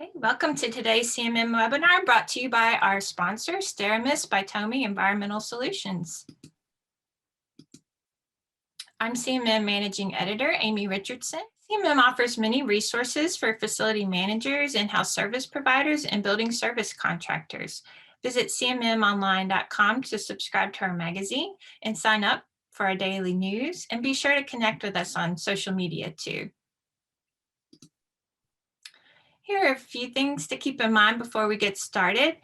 Okay, welcome to today's CMM webinar brought to you by our sponsor, SteraMist by TOMI Environmental Solutions. I'm CMM Managing Editor, Amy Richardson. CMM offers many resources for facility managers, in-house service providers, and building service contractors. Visit cmmonline.com to subscribe to our magazine and sign up for our daily news, and be sure to connect with us on social media too. Here are a few things to keep in mind before we get started.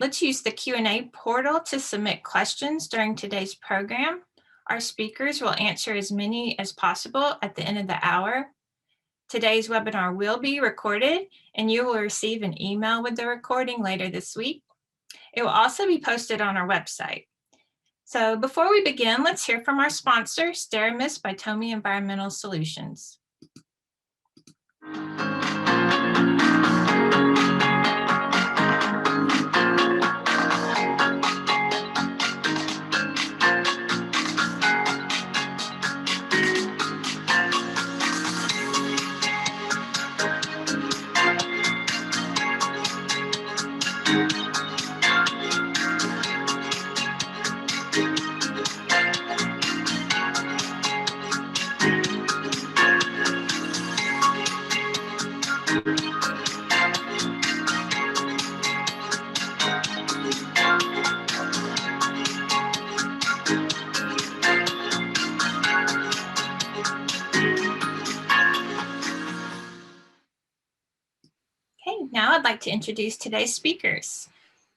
Let's use the Q&A portal to submit questions during today's program. Our speakers will answer as many as possible at the end of the hour. Today's webinar will be recorded, and you will receive an email with the recording later this week. It will also be posted on our website. So before we begin, let's hear from our sponsor, SteraMist by TOMI Environmental Solutions. Now I'd like to introduce today's speakers.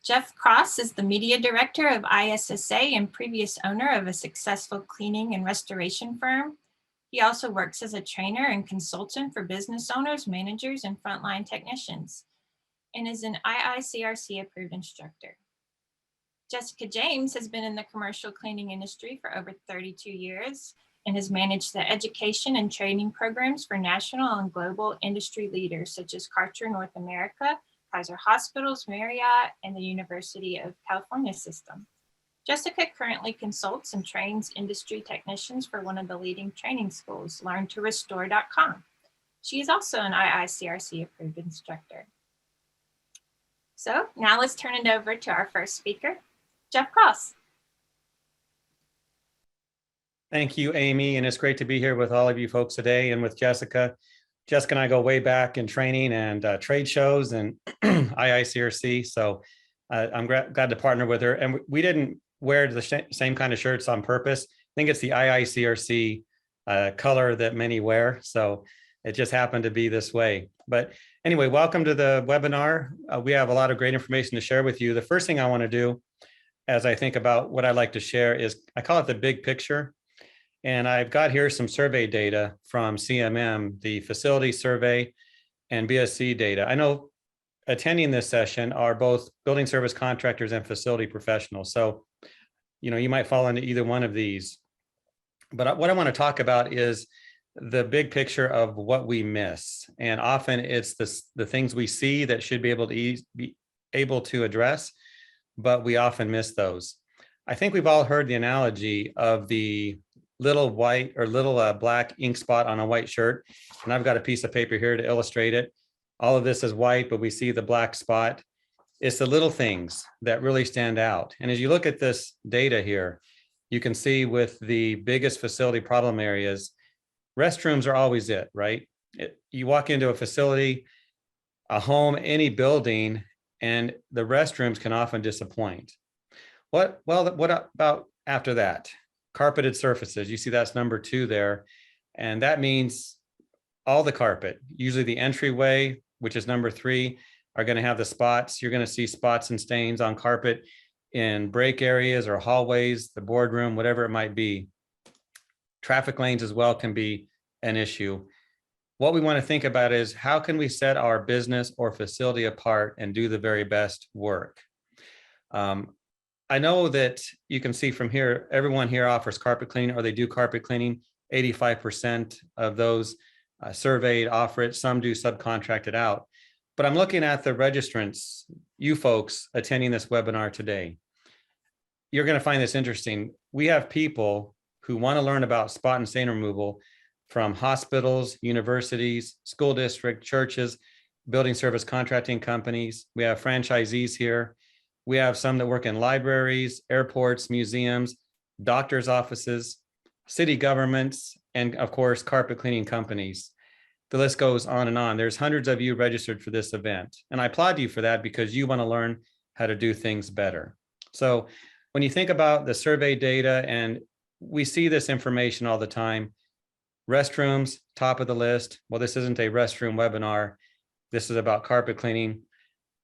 Jeff Cross is the Media Director of ISSA and previous owner of a successful cleaning and restoration firm. He also works as a trainer and consultant for business owners, managers, and frontline technicians, and is an IICRC approved instructor. Jessica James has been in the commercial cleaning industry for over 32 years and has managed the education and training programs for national and global industry leaders such as Karcher North America, Kaiser Hospitals, Marriott, and the University of California system. Jessica currently consults and trains industry technicians for one of the leading training schools, learntorestore.com. She is also an IICRC approved instructor. So now let's turn it over to our first speaker, Jeff Cross. Thank you, Amy, and it's great to be here with all of you folks today and with Jessica. Jessica and I go way back in training and trade shows and IICRC, so I'm glad to partner with her. And we didn't wear the same kind of shirts on purpose. I think it's the IICRC color that many wear, so it just happened to be this way. But anyway, welcome to the webinar. We have a lot of great information to share with you. The first thing I want to do as I think about what I'd like to share is, I call it the big picture. And I've got here some survey data from CMM, the facility survey and BSC data. I know attending this session are both building service contractors and facility professionals. So, you might fall into either one of these. But what I want to talk about is the big picture of what we miss. And often it's the things we see that should be able to address, but we often miss those. I think we've all heard the analogy of the little white or little black ink spot on a white shirt. And I've got a piece of paper here to illustrate it. All of this is white, but we see the black spot. It's the little things that really stand out. And as you look at this data here, you can see with the biggest facility problem areas, restrooms are always it, right? You walk into a facility, a home, any building, and the restrooms can often disappoint. What about after that? Carpeted surfaces, you see that's number 2 there. And that means all the carpet, usually the entryway, which is number 3, are going to have the spots. You're going to see spots and stains on carpet in break areas or hallways, the boardroom, whatever it might be. Traffic lanes as well can be an issue. What we want to think about is, how can we set our business or facility apart and do the very best work? I know that you can see from here, everyone here offers carpet cleaning, or they do carpet cleaning. 85% of those surveyed offer it. Some do subcontract it out. But I'm looking at the registrants, you folks attending this webinar today. You're going to find this interesting. We have people who want to learn about spot and stain removal from hospitals, universities, school district, churches, building service contracting companies. We have franchisees here. We have some that work in libraries, airports, museums, doctors' offices, city governments, and of course, carpet cleaning companies. The list goes on and on. There's hundreds of you registered for this event. And I applaud you for that because you want to learn how to do things better. So when you think about the survey data, and we see this information all the time, restrooms, top of the list. Well, this isn't a restroom webinar. This is about carpet cleaning.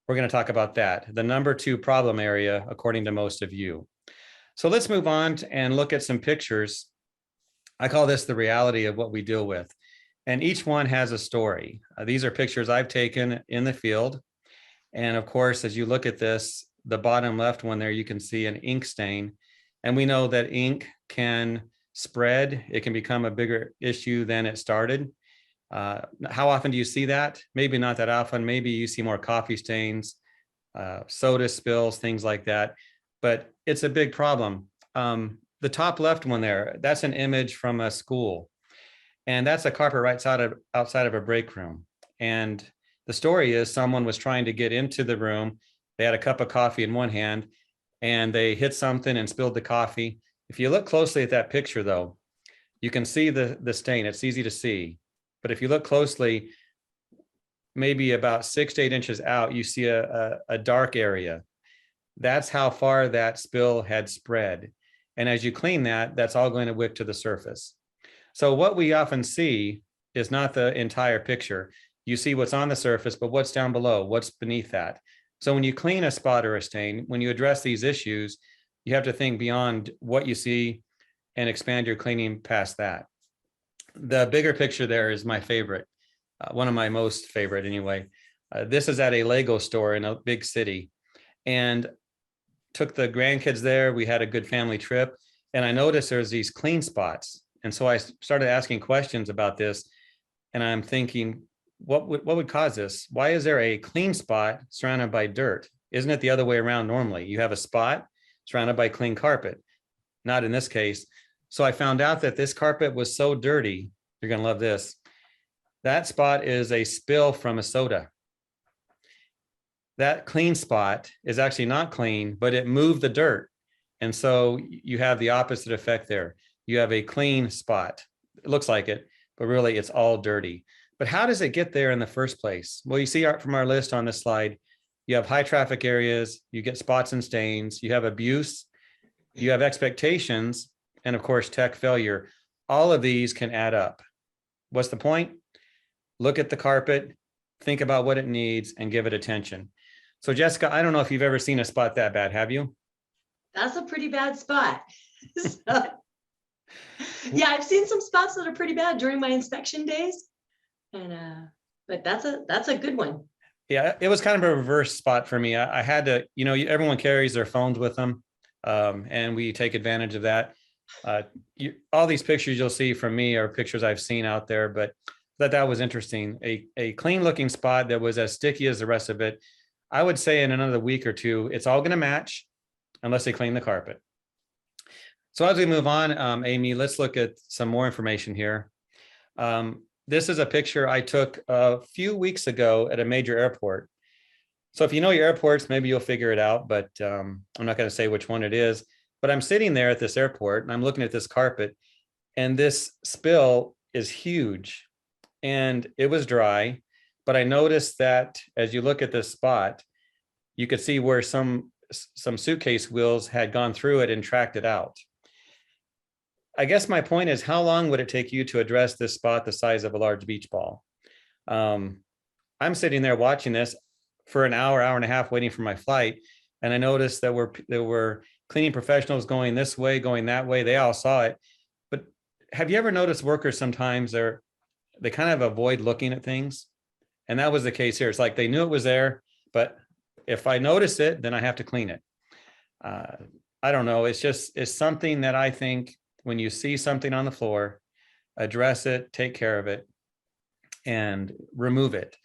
We're going to talk about that, the number 2 problem area, according to most of you. So let's move on and look at some pictures. I call this the reality of what we deal with. And each one has a story. These are pictures I've taken in the field. And of course, as you look at this, the bottom left one there, you can see an ink stain. And we know that ink can spread. It can become a bigger issue than it started. How often do you see that? Maybe not that often. Maybe you see more coffee stains, soda spills, things like that. But it's a big problem. The top left one there, that's an image from a school. And that's a carpet right outside of a break room. And the story is someone was trying to get into the room. They had a cup of coffee in one hand and they hit something and spilled the coffee. If you look closely at that picture though, you can see the stain. It's easy to see. But if you look closely, maybe about 6 to 8 inches out, you see a dark area. That's how far that spill had spread. And as you clean that, that's all going to wick to the surface. So what we often see is not the entire picture. You see what's on the surface, but what's down below, what's beneath that. So when you clean a spot or a stain, when you address these issues, you have to think beyond what you see and expand your cleaning past that. The bigger picture there is my favorite, one of my most favorite anyway. This is at a Lego store in a big city, and took the grandkids there. We had a good family trip, and I noticed there's these clean spots. And so I started asking questions about this, and I'm thinking, what would cause this? Why is there a clean spot surrounded by dirt? Isn't it the other way around normally? You have a spot surrounded by clean carpet. Not in this case. So I found out that this carpet was so dirty, you're going to love this. That spot is a spill from a soda. That clean spot is actually not clean, but it moved the dirt. And so you have the opposite effect there. You have a clean spot. It looks like it, but really it's all dirty. But how does it get there in the first place? Well, you see from our list on this slide, you have high traffic areas, you get spots and stains, you have abuse, you have expectations, and of course, tech failure. All of these can add up. What's the point? Look at the carpet, think about what it needs, and give it attention. So Jessica, I don't know if you've ever seen a spot that bad, have you? That's a pretty bad spot. Yeah, I've seen some spots that are pretty bad during my inspection days. And but that's a good one. Yeah, it was kind of a reverse spot for me. I had to, everyone carries their phones with them, and we take advantage of that. All these pictures you'll see from me are pictures I've seen out there, but that was interesting. A clean looking spot that was as sticky as the rest of it. I would say in another week or two, it's all going to match unless they clean the carpet. So as we move on, Amy, let's look at some more information here. This is a picture I took a few weeks ago at a major airport. So if you know your airports, maybe you'll figure it out, but I'm not going to say which one it is. But I'm sitting there at this airport and I'm looking at this carpet, and this spill is huge and it was dry. But I noticed that as you look at this spot, you could see where some suitcase wheels had gone through it and tracked it out. I guess my point is, how long would it take you to address this spot the size of a large beach ball? I'm sitting there watching this for an hour and a half, waiting for my flight. And I noticed that there were cleaning professionals going this way, going that way. They all saw it. But have you ever noticed workers sometimes they kind of avoid looking at things? And that was the case here. It's like they knew it was there, but if I notice it, then I have to clean it. I don't know. It's something that I think when you see something on the floor, address it, take care of it, and remove it.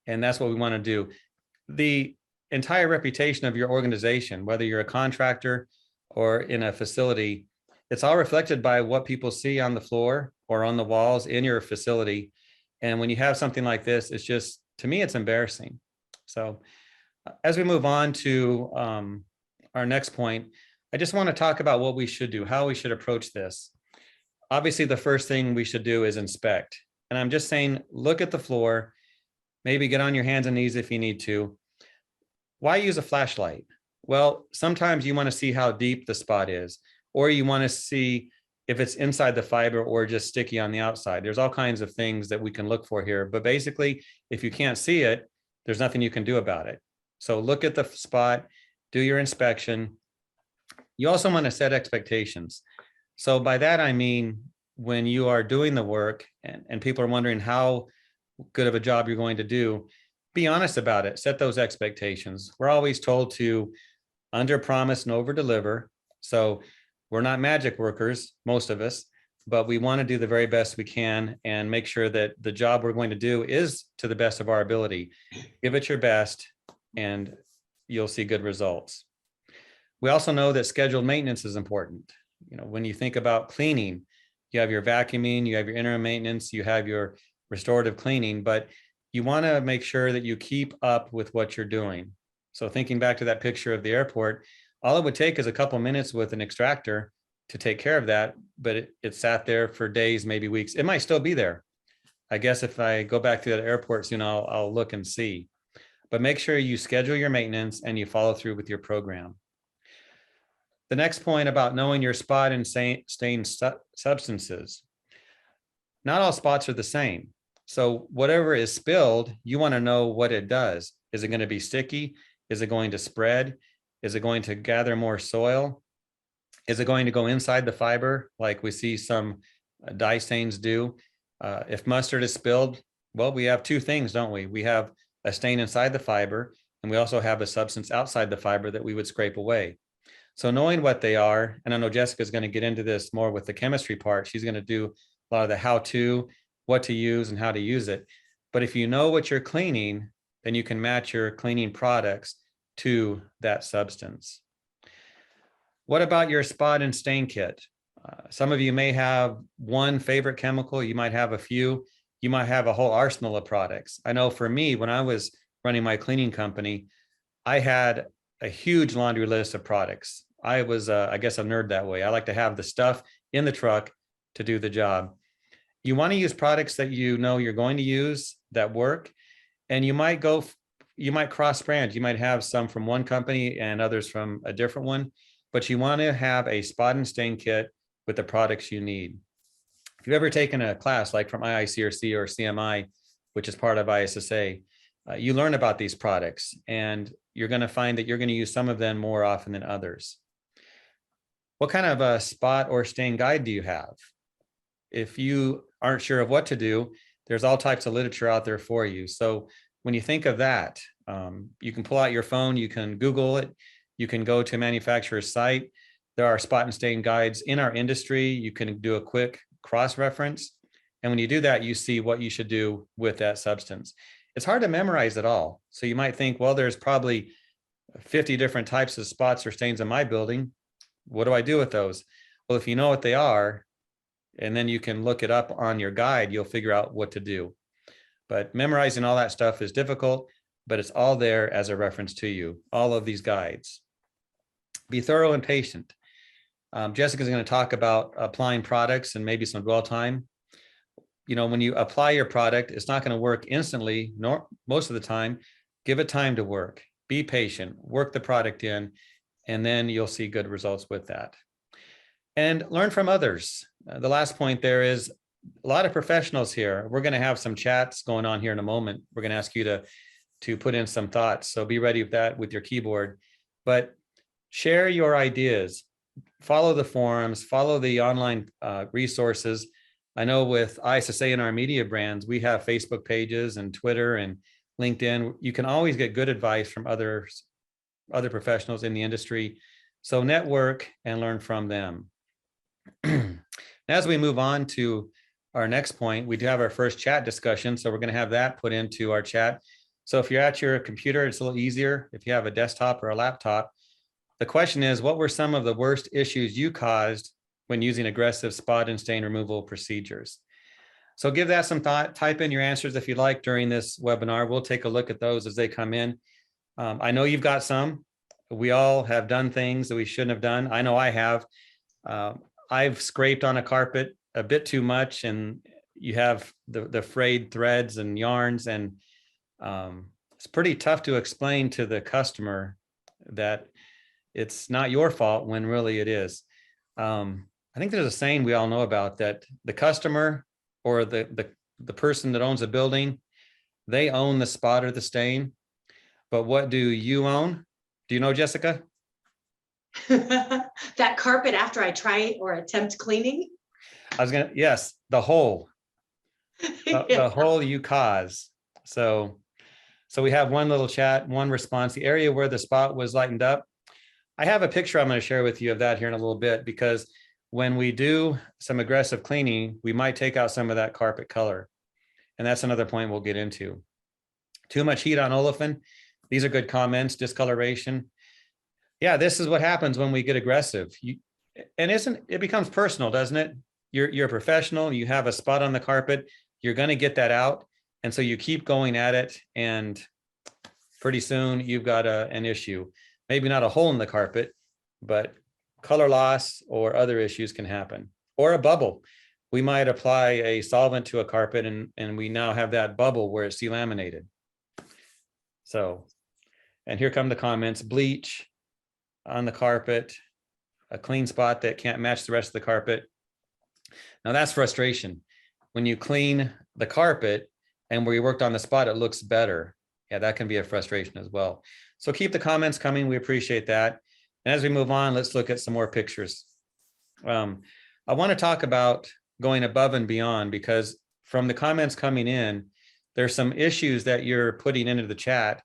And that's what we want to do. The entire reputation of your organization, whether you're a contractor or in a facility, it's all reflected by what people see on the floor or on the walls in your facility. And when you have something like this, it's just to me, it's embarrassing. So as we move on to our next point, I just want to talk about what we should do, how we should approach this. Obviously, the first thing we should do is inspect. And I'm just saying, look at the floor, maybe get on your hands and knees if you need to. Why use a flashlight? Well, sometimes you want to see how deep the spot is, or you want to see if it's inside the fiber or just sticky on the outside. There's all kinds of things that we can look for here. But basically, if you can't see it, there's nothing you can do about it. So look at the spot, do your inspection. You also want to set expectations. So by that, I mean, when you are doing the work and people are wondering how good of a job you're going to do, be honest about it, set those expectations. We're always told to under promise and over deliver. So we're not magic workers, most of us, but we want to do the very best we can and make sure that the job we're going to do is to the best of our ability. Give it your best and you'll see good results. We also know that scheduled maintenance is important. You know, when you think about cleaning, you have your vacuuming, you have your interim maintenance, you have your restorative cleaning, but you want to make sure that you keep up with what you're doing. So thinking back to that picture of the airport, all it would take is a couple minutes with an extractor to take care of that, but it sat there for days, maybe weeks. It might still be there. I guess if I go back to that airport soon, I'll look and see. But make sure you schedule your maintenance and you follow through with your program. The next point about knowing your spot and stain substances. Not all spots are the same. So whatever is spilled, you want to know what it does. Is it going to be sticky? Is it going to spread? Is it going to gather more soil? Is it going to go inside the fiber like we see some dye stains do? If mustard is spilled, well, we have two things, don't we? We have a stain inside the fiber, and we also have a substance outside the fiber that we would scrape away. So knowing what they are, and I know Jessica's going to get into this more with the chemistry part. She's going to do a lot of the how-to, what to use and how to use it. But if you know what you're cleaning, then you can match your cleaning products to that substance. What about your spot and stain kit? Some of you may have one favorite chemical. You might have a few. You might have a whole arsenal of products. I know for me, when I was running my cleaning company, I had a huge laundry list of products. I was, I guess, a nerd that way. I like to have the stuff in the truck to do the job. You want to use products that you know you're going to use that work, and you might cross brand. You might have some from one company and others from a different one, but you want to have a spot and stain kit with the products you need. If you've ever taken a class like from IICRC or CMI, which is part of ISSA, you learn about these products and you're going to find that you're going to use some of them more often than others. What kind of a spot or stain guide do you have? If you aren't sure of what to do, there's all types of literature out there for you. So when you think of that, you can pull out your phone, you can Google it, you can go to a manufacturer's site. There are spot and stain guides in our industry. You can do a quick cross-reference. And when you do that, you see what you should do with that substance. It's hard to memorize it all. So you might think, well, there's probably 50 different types of spots or stains in my building. What do I do with those? Well, if you know what they are, and then you can look it up on your guide, you'll figure out what to do. But memorizing all that stuff is difficult, but it's all there as a reference to you, all of these guides. Be thorough and patient. Jessica's going to talk about applying products and maybe some dwell time. You know, when you apply your product, it's not going to work instantly, nor most of the time. Give it time to work. Be patient, work the product in, and then you'll see good results with that. And learn from others. The last point there is a lot of professionals here. We're going to have some chats going on here in a moment. We're going to ask you to put in some thoughts. So be ready with that with your keyboard. But share your ideas. Follow the forums. Follow the online resources. I know with ISSA and our media brands, we have Facebook pages and Twitter and LinkedIn. You can always get good advice from other professionals in the industry. So network and learn from them. As we move on to our next point, we do have our first chat discussion. So we're going to have that put into our chat. So if you're at your computer, it's a little easier. If you have a desktop or a laptop, the question is, what were some of the worst issues you caused when using aggressive spot and stain removal procedures? So give that some thought, type in your answers if you'd like during this webinar. We'll take a look at those as they come in. I know you've got some. We all have done things that we shouldn't have done. I know I have. I've scraped on a carpet a bit too much, and you have the frayed threads and yarns, and it's pretty tough to explain to the customer that it's not your fault when really it is. I think there's a saying we all know about, that the customer or the person that owns a building, they own the spot or the stain, but what do you own? Do you know, Jessica? That carpet after I try or attempt cleaning. Yes, the hole, the hole you cause. So we have one little chat, one response, the area where the spot was lightened up. I have a picture I'm going to share with you of that here in a little bit, because when we do some aggressive cleaning, we might take out some of that carpet color. And that's another point we'll get into. Too much heat on olefin. These are good comments. Discoloration. Yeah, this is what happens when we get aggressive. It becomes personal, doesn't it? You're a professional. You have a spot on the carpet. You're going to get that out. And so you keep going at it, and pretty soon you've got an issue. Maybe not a hole in the carpet, but color loss or other issues can happen. Or a bubble. We might apply a solvent to a carpet, and we now have that bubble where it's delaminated. So, and here come the comments: bleach on the carpet, a clean spot that can't match the rest of the carpet. Now that's frustration. When you clean the carpet and where you worked on the spot, it looks better. Yeah, that can be a frustration as well. So keep the comments coming. We appreciate that. And as we move on, let's look at some more pictures. I want to talk about going above and beyond, because from the comments coming in, there's some issues that you're putting into the chat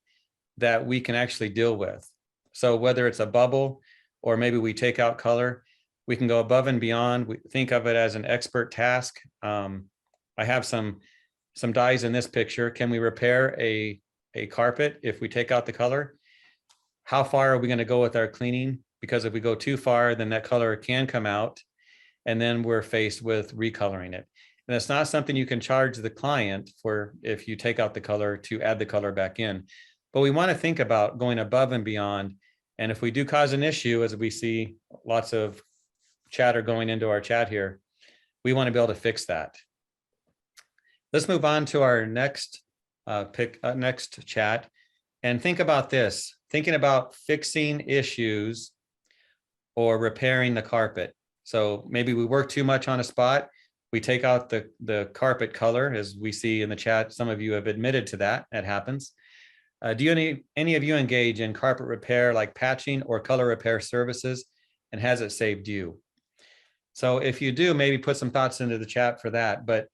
that we can actually deal with. So whether it's a bubble or maybe we take out color, we can go above and beyond. We think of it as an expert task. I have some dyes in this picture. Can we repair a carpet if we take out the color? How far are we going to go with our cleaning? Because if we go too far, then that color can come out, and then we're faced with recoloring it. And it's not something you can charge the client for if you take out the color to add the color back in. But we want to think about going above and beyond. And if we do cause an issue, as we see lots of chatter going into our chat here, we want to be able to fix that. Let's move on to our next next chat, and think about this, thinking about fixing issues or repairing the carpet. So maybe we work too much on a spot. We take out the carpet color, as we see in the chat. Some of you have admitted to that. That happens. Do any of you engage in carpet repair, like patching or color repair services, and has it saved you? So if you do, maybe put some thoughts into the chat for that. But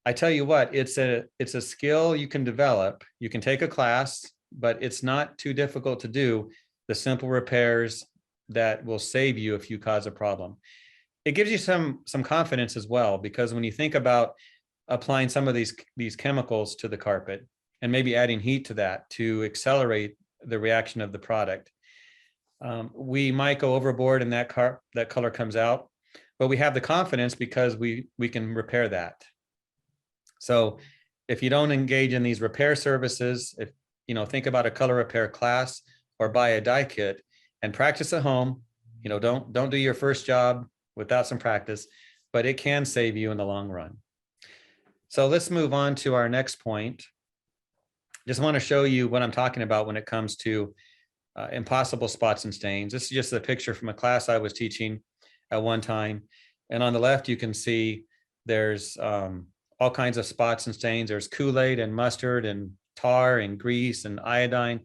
I tell you what, it's a skill you can develop. You can take a class, but it's not too difficult to do the simple repairs that will save you if you cause a problem. It gives you some confidence as well, because when you think about applying some of these chemicals to the carpet and maybe adding heat to that to accelerate the reaction of the product, we might go overboard and that color comes out, but we have the confidence because we can repair that. So if you don't engage in these repair services, if think about a color repair class or buy a dye kit and practice at home. Don't do your first job without some practice, but it can save you in the long run. So let's move on to our next point. Just want to show you what I'm talking about when it comes to impossible spots and stains. This is just a picture from a class I was teaching at one time. And on the left, you can see there's all kinds of spots and stains. There's Kool-Aid and mustard and tar and grease and iodine,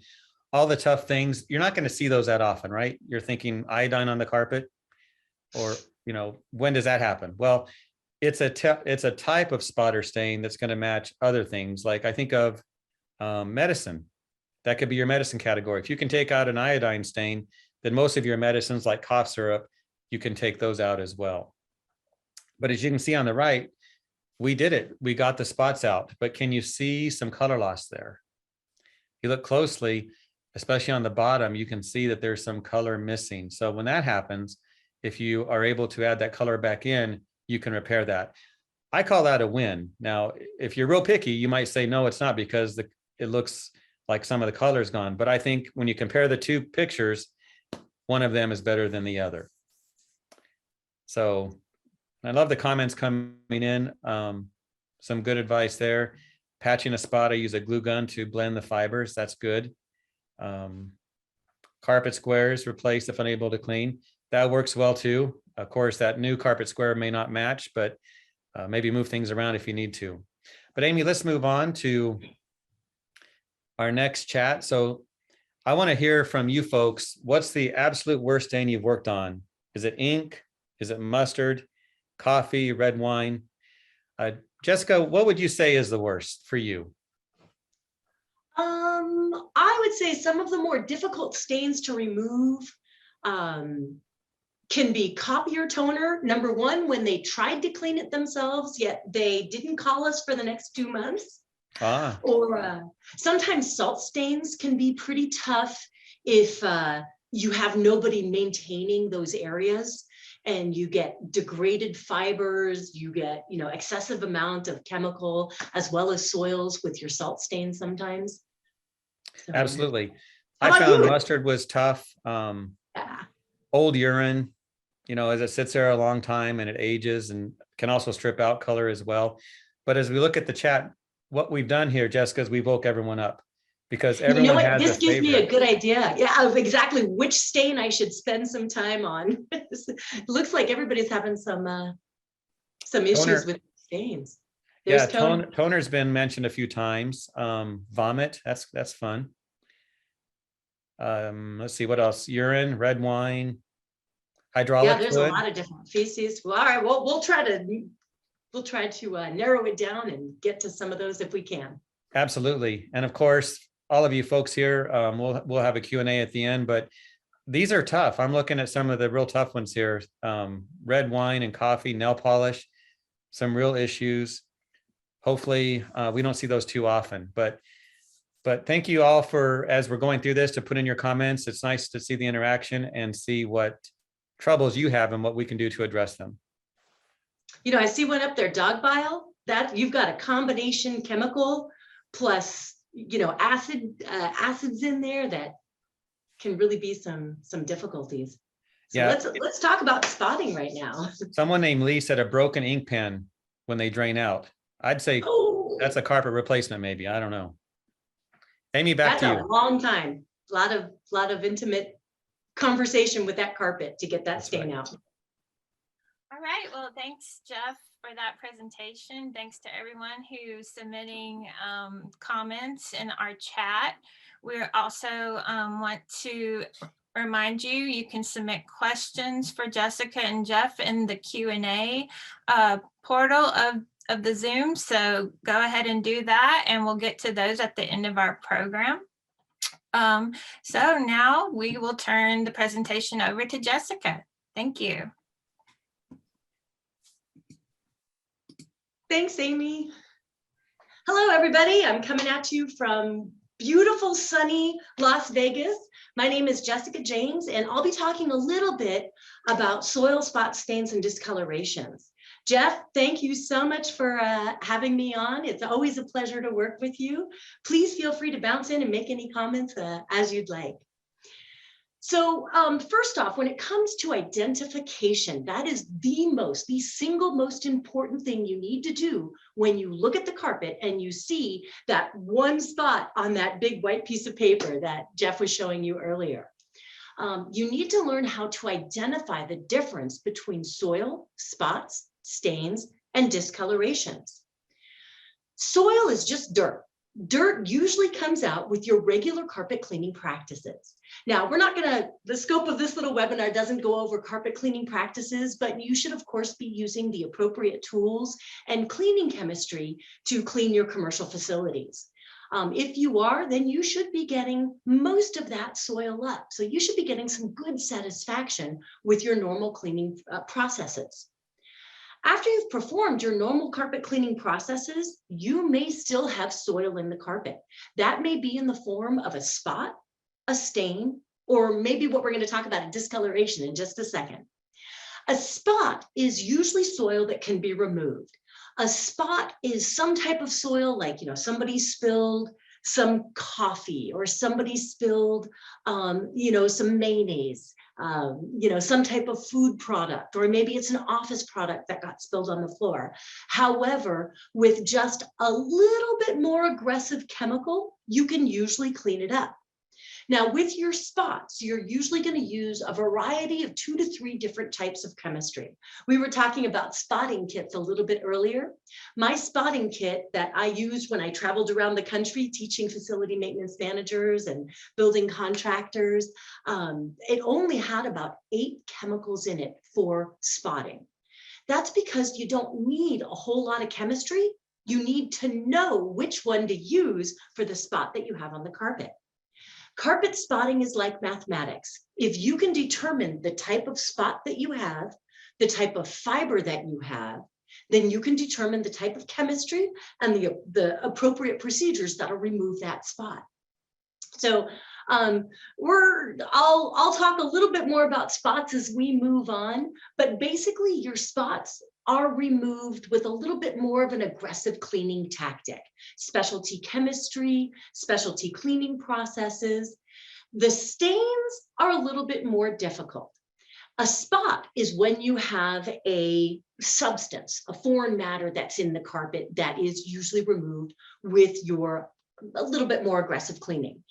all the tough things. You're not going to see those that often, right? You're thinking iodine on the carpet, or, when does that happen? Well, it's a type of spot or stain that's going to match other things. Like I think of medicine. That could be your medicine category. If you can take out an iodine stain, then most of your medicines like cough syrup, you can take those out as well. But as you can see on the right, we did it. We got the spots out, but can you see some color loss there? You look closely, especially on the bottom, you can see that there's some color missing. So when that happens, if you are able to add that color back in, you can repair that. I call that a win. Now, if you're real picky, you might say, no, it's not, because it looks like some of the color's gone. But I think when you compare the two pictures, one of them is better than the other. So I love the comments coming in. Some good advice there. Patching a spot, I use a glue gun to blend the fibers. That's good. Carpet squares replace if unable to clean. That works well too. Of course, that new carpet square may not match, but maybe move things around if you need to. But Amy, let's move on to our next chat. So I want to hear from you folks. What's the absolute worst stain you've worked on? Is it ink? Is it mustard, coffee, red wine? Jessica, what would you say is the worst for you? I would say some of the more difficult stains to remove can be copier toner. Number one, when they tried to clean it themselves, yet they didn't call us for the next 2 months. Or sometimes salt stains can be pretty tough if you have nobody maintaining those areas, and you get degraded fibers, you get, you know, excessive amount of chemical as well as soils with your salt stains sometimes. So, absolutely. how I about found you? mustard was tough. Yeah. Old urine, you know, as it sits there a long time and it ages and can also strip out color as well. But as we look at the chat, what we've done here, Jessica, is we woke everyone up, because You know everyone what? has This a gives me a favorite. good idea. Yeah, of exactly which stain I should spend some time on. It looks like everybody's having some issues Toner. with stains. Yeah, There's toner. toner's been mentioned a few times. Vomit, that's fun. Let's see what else. Urine, red wine, Yeah, hydraulic there's fluid. a lot of different feces. Well, all right, well, we'll try to narrow it down and get to some of those if we can. Absolutely. And of course, all of you folks here, we'll have a Q&A at the end, but these are tough. I'm looking at some of the real tough ones here. Red wine and coffee, nail polish, some real issues. Hopefully we don't see those too often, but thank you all for, as we're going through this, to put in your comments. It's nice to see the interaction and see what troubles you have and what we can do to address them. You know, I see one up there, dog bile, that you've got a combination chemical plus, you know, acids in there that can really be some difficulties. So Yeah. let's talk about spotting right now. Someone named Lee said a broken ink pen when they drain out. I'd say that's a carpet replacement, maybe. I don't know. Amy, back to you. That's a long time. A lot of intimate conversation with that carpet to get that stain out. All right, well, thanks, Jeff, for that presentation. Thanks to everyone who's submitting comments in our chat. We also want to remind you, you can submit questions for Jessica and Jeff in the Q&A portal of the Zoom. So go ahead and do that, and we'll get to those at the end of our program. So now we will turn the presentation over to Jessica. Thank you. Thanks, Amy. Hello, everybody. I'm coming at you from beautiful, sunny Las Vegas. My name is Jessica James, and I'll be talking a little bit about soil spot stains and discolorations. Jeff, thank you so much for having me on. It's always a pleasure to work with you. Please feel free to bounce in and make any comments as you'd like. So first off, when it comes to identification, that is the single most important thing you need to do when you look at the carpet and you see that one spot on that big white piece of paper that Jeff was showing you earlier. You need to learn how to identify the difference between soil, spots, stains, and discolorations. Soil is just dirt. Dirt usually comes out with your regular carpet cleaning practices. Now, the scope of this little webinar doesn't go over carpet cleaning practices, but you should, of course, be using the appropriate tools and cleaning chemistry to clean your commercial facilities. If you are, then you should be getting most of that soil up. So you should be getting some good satisfaction with your normal cleaning processes. After you've performed your normal carpet cleaning processes, you may still have soil in the carpet. That may be in the form of a spot, a stain, or maybe what we're going to talk about, a discoloration in just a second. A spot is usually soil that can be removed. A spot is some type of soil, like, somebody spilled some coffee, or somebody spilled, some mayonnaise, some type of food product, or maybe it's an office product that got spilled on the floor. However, with just a little bit more aggressive chemical, you can usually clean it up. Now, with your spots, you're usually going to use a variety of 2 to 3 different types of chemistry. We were talking about spotting kits a little bit earlier. My spotting kit that I used when I traveled around the country teaching facility maintenance managers and building contractors, it only had about 8 chemicals in it for spotting. That's because you don't need a whole lot of chemistry. You need to know which one to use for the spot that you have on the carpet. Carpet spotting is like mathematics. If you can determine the type of spot that you have, the type of fiber that you have, then you can determine the type of chemistry and the appropriate procedures that'll remove that spot. So I'll talk a little bit more about spots as we move on, but basically your spots are removed with a little bit more of an aggressive cleaning tactic, specialty chemistry, specialty cleaning processes. The stains are a little bit more difficult. A spot is when you have a substance, a foreign matter that's in the carpet that is usually removed with a little bit more aggressive cleaning.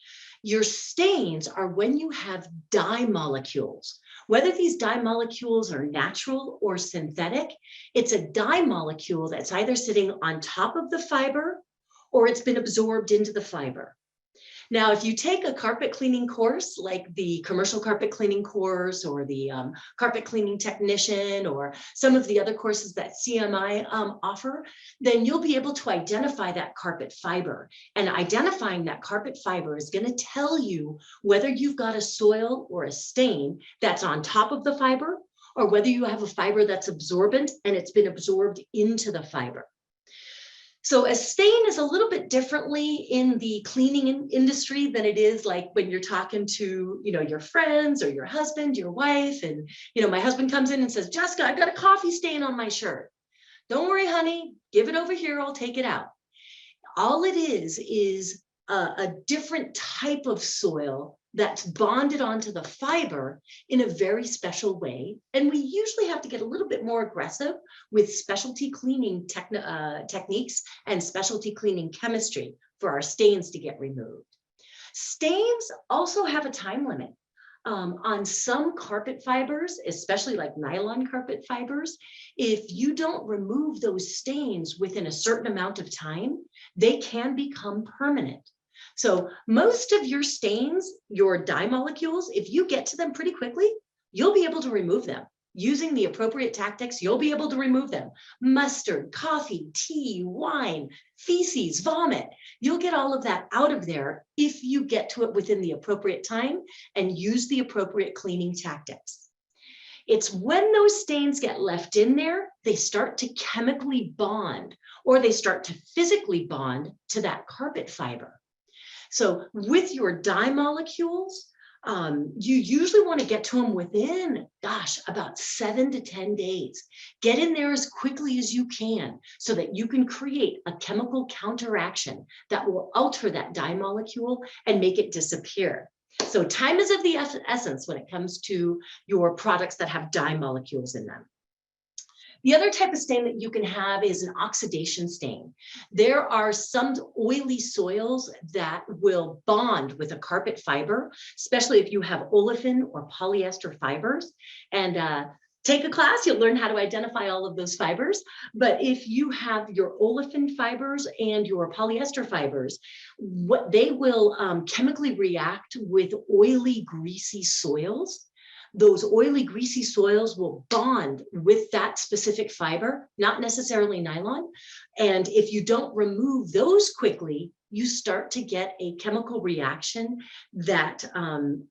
Your stains are when you have dye molecules. Whether these dye molecules are natural or synthetic, it's a dye molecule that's either sitting on top of the fiber or it's been absorbed into the fiber. Now, if you take a carpet cleaning course, like the commercial carpet cleaning course or the carpet cleaning technician or some of the other courses that CMI offer, then you'll be able to identify that carpet fiber. And identifying that carpet fiber is going to tell you whether you've got a soil or a stain that's on top of the fiber, or whether you have a fiber that's absorbent and it's been absorbed into the fiber. So a stain is a little bit differently in the cleaning industry than it is like when you're talking to, your friends or your husband, your wife. And, my husband comes in and says, Jessica, I've got a coffee stain on my shirt. Don't worry, honey, give it over here. I'll take it out. All it is a different type of soil that's bonded onto the fiber in a very special way. And we usually have to get a little bit more aggressive with specialty cleaning techniques and specialty cleaning chemistry for our stains to get removed. Stains also have a time limit. On some carpet fibers, especially like nylon carpet fibers, if you don't remove those stains within a certain amount of time, they can become permanent. So most of your stains, your dye molecules, if you get to them pretty quickly, you'll be able to remove them. Using the appropriate tactics, you'll be able to remove them. Mustard, coffee, tea, wine, feces, vomit. You'll get all of that out of there if you get to it within the appropriate time and use the appropriate cleaning tactics. It's when those stains get left in there, they start to chemically bond, or they start to physically bond to that carpet fiber. So with your dye molecules, you usually want to get to them within, about 7 to 10 days. Get in there as quickly as you can so that you can create a chemical counteraction that will alter that dye molecule and make it disappear. So time is of the essence when it comes to your products that have dye molecules in them. The other type of stain that you can have is an oxidation stain. There are some oily soils that will bond with a carpet fiber, especially if you have olefin or polyester fibers. And take a class, you'll learn how to identify all of those fibers. But if you have your olefin fibers and your polyester fibers, what they will chemically react with oily, greasy soils. Those oily, greasy soils will bond with that specific fiber, not necessarily nylon. And if you don't remove those quickly, you start to get a chemical reaction that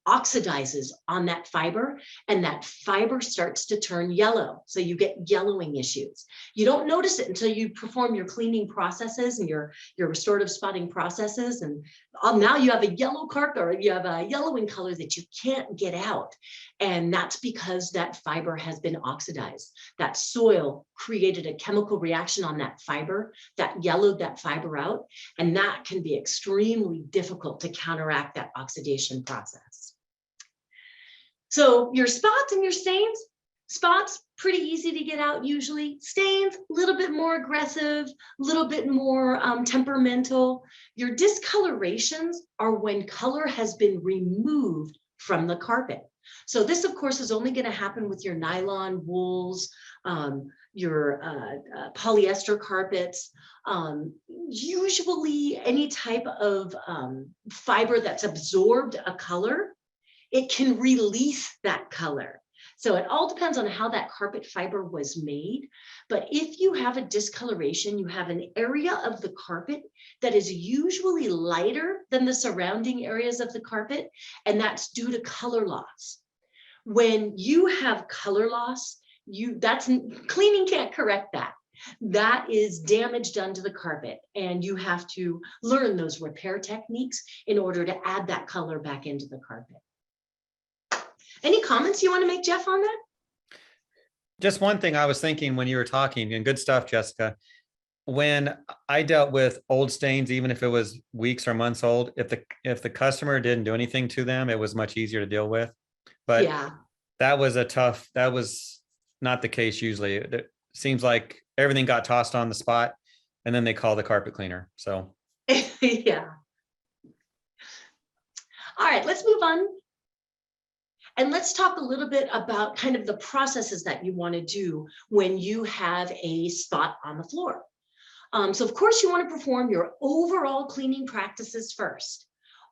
oxidizes on that fiber, and that fiber starts to turn yellow. So you get yellowing issues. You don't notice it until you perform your cleaning processes and your restorative spotting processes. And now you have a yellow carpet, or you have a yellowing color that you can't get out. And that's because that fiber has been oxidized. That soil created a chemical reaction on that fiber that yellowed that fiber out. And that can be extremely difficult to counteract that oxidation process. So your spots and your stains, spots, pretty easy to get out usually. Stains, a little bit more aggressive, a little bit more temperamental. Your discolorations are when color has been removed from the carpet. So this, of course, is only going to happen with your nylon, wools, your polyester carpets, usually any type of fiber that's absorbed a color, it can release that color. So it all depends on how that carpet fiber was made. But if you have a discoloration, you have an area of the carpet that is usually lighter than the surrounding areas of the carpet, and that's due to color loss. When you have color loss, cleaning can't correct that. That is damage done to the carpet, and you have to learn those repair techniques in order to add that color back into the carpet. Any comments you want to make, Jeff, on that? Just one thing I was thinking when you were talking, and good stuff, Jessica. When I dealt with old stains, even if it was weeks or months old, if the customer didn't do anything to them, it was much easier to deal with. But yeah, that was not the case usually. It seems like everything got tossed on the spot, and then they call the carpet cleaner. So yeah. All right, let's move on. And let's talk a little bit about kind of the processes that you want to do when you have a spot on the floor. So of course you want to perform your overall cleaning practices first.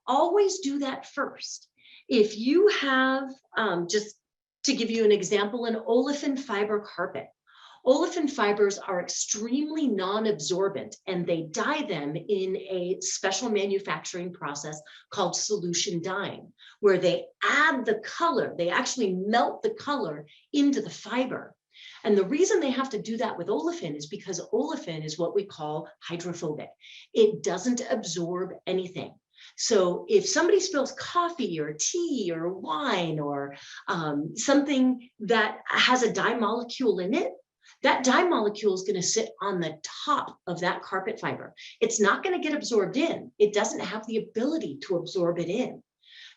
Always do that first. If you have, just to give you an example, an olefin fiber carpet. Olefin fibers are extremely non-absorbent, and they dye them in a special manufacturing process called solution dyeing, where they add the color, they actually melt the color into the fiber. And the reason they have to do that with olefin is because olefin is what we call hydrophobic. It doesn't absorb anything. So if somebody spills coffee or tea or wine or something that has a dye molecule in it, that dye molecule is going to sit on the top of that carpet fiber. It's not going to get absorbed in. It doesn't have the ability to absorb it in.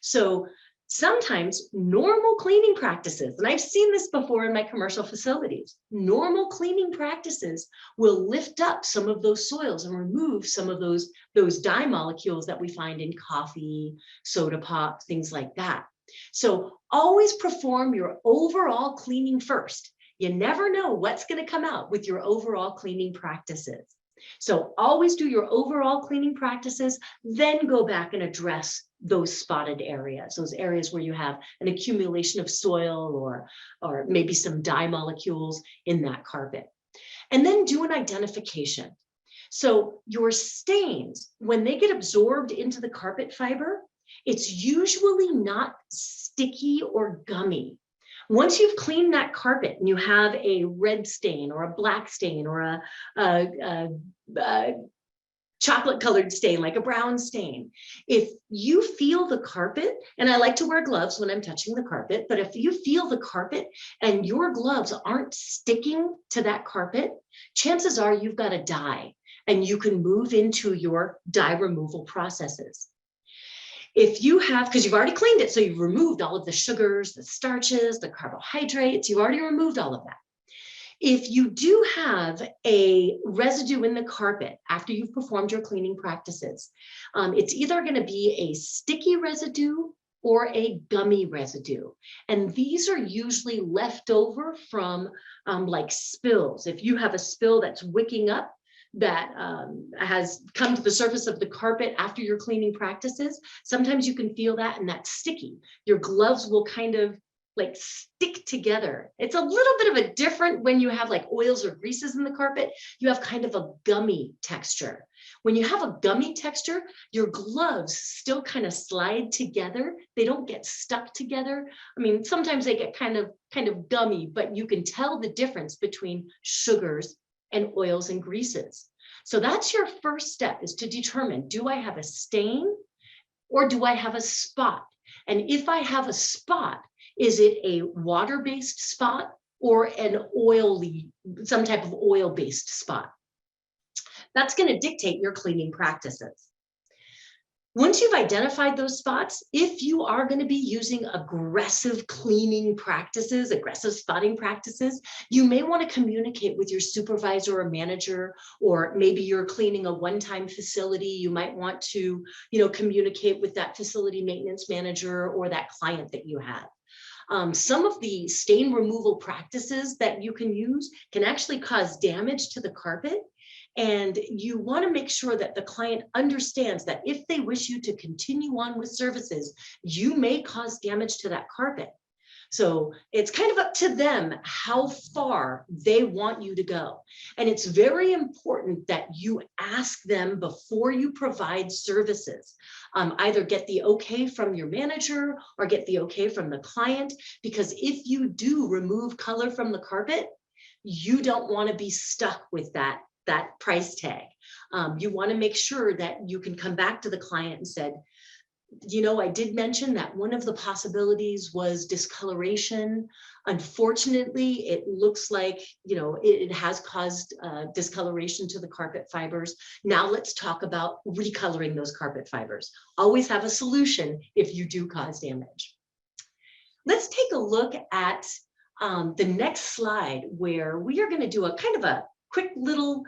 So sometimes normal cleaning practices, and I've seen this before in my commercial facilities, normal cleaning practices will lift up some of those soils and remove some of those dye molecules that we find in coffee, soda pop, things like that. So always perform your overall cleaning first. You never know what's going to come out with your overall cleaning practices. So always do your overall cleaning practices, then go back and address those spotted areas, those areas where you have an accumulation of soil or maybe some dye molecules in that carpet. And then do an identification. So your stains, when they get absorbed into the carpet fiber, it's usually not sticky or gummy. Once you've cleaned that carpet and you have a red stain or a black stain or a chocolate colored stain, like a brown stain, if you feel the carpet, and I like to wear gloves when I'm touching the carpet, but if you feel the carpet and your gloves aren't sticking to that carpet, chances are you've got a dye and you can move into your dye removal processes. If you have, because you've already cleaned it, so you've removed all of the sugars, the starches, the carbohydrates, you've already removed all of that. If you do have a residue in the carpet after you've performed your cleaning practices, it's either going to be a sticky residue or a gummy residue. And these are usually left over from like spills. If you have a spill that's wicking up, that has come to the surface of the carpet after your cleaning practices, sometimes you can feel that, and that's sticky. Your gloves will kind of like stick together. It's a little bit of a different when you have like oils or greases in the carpet, you have kind of a gummy texture. When you have a gummy texture, your gloves still kind of slide together. They don't get stuck together. I mean, sometimes they get kind of gummy, but you can tell the difference between sugars and oils and greases. So that's your first step, is to determine, do I have a stain or do I have a spot? And if I have a spot, is it a water-based spot or an oily, some type of oil-based spot? That's going to dictate your cleaning practices. Once you've identified those spots, if you are going to be using aggressive cleaning practices, aggressive spotting practices, you may want to communicate with your supervisor or manager, or maybe you're cleaning a one-time facility. You might want to, communicate with that facility maintenance manager or that client that you have. Some of the stain removal practices that you can use can actually cause damage to the carpet. And you want to make sure that the client understands that if they wish you to continue on with services, you may cause damage to that carpet. So it's kind of up to them how far they want you to go. And it's very important that you ask them before you provide services. Either get the okay from your manager or get the okay from the client, because if you do remove color from the carpet, you don't want to be stuck with that price tag. You want to make sure that you can come back to the client and said, I did mention that one of the possibilities was discoloration. Unfortunately, it looks like, it has caused discoloration to the carpet fibers. Now let's talk about recoloring those carpet fibers. Always have a solution if you do cause damage. Let's take a look at the next slide, where we are going to do a kind of a quick little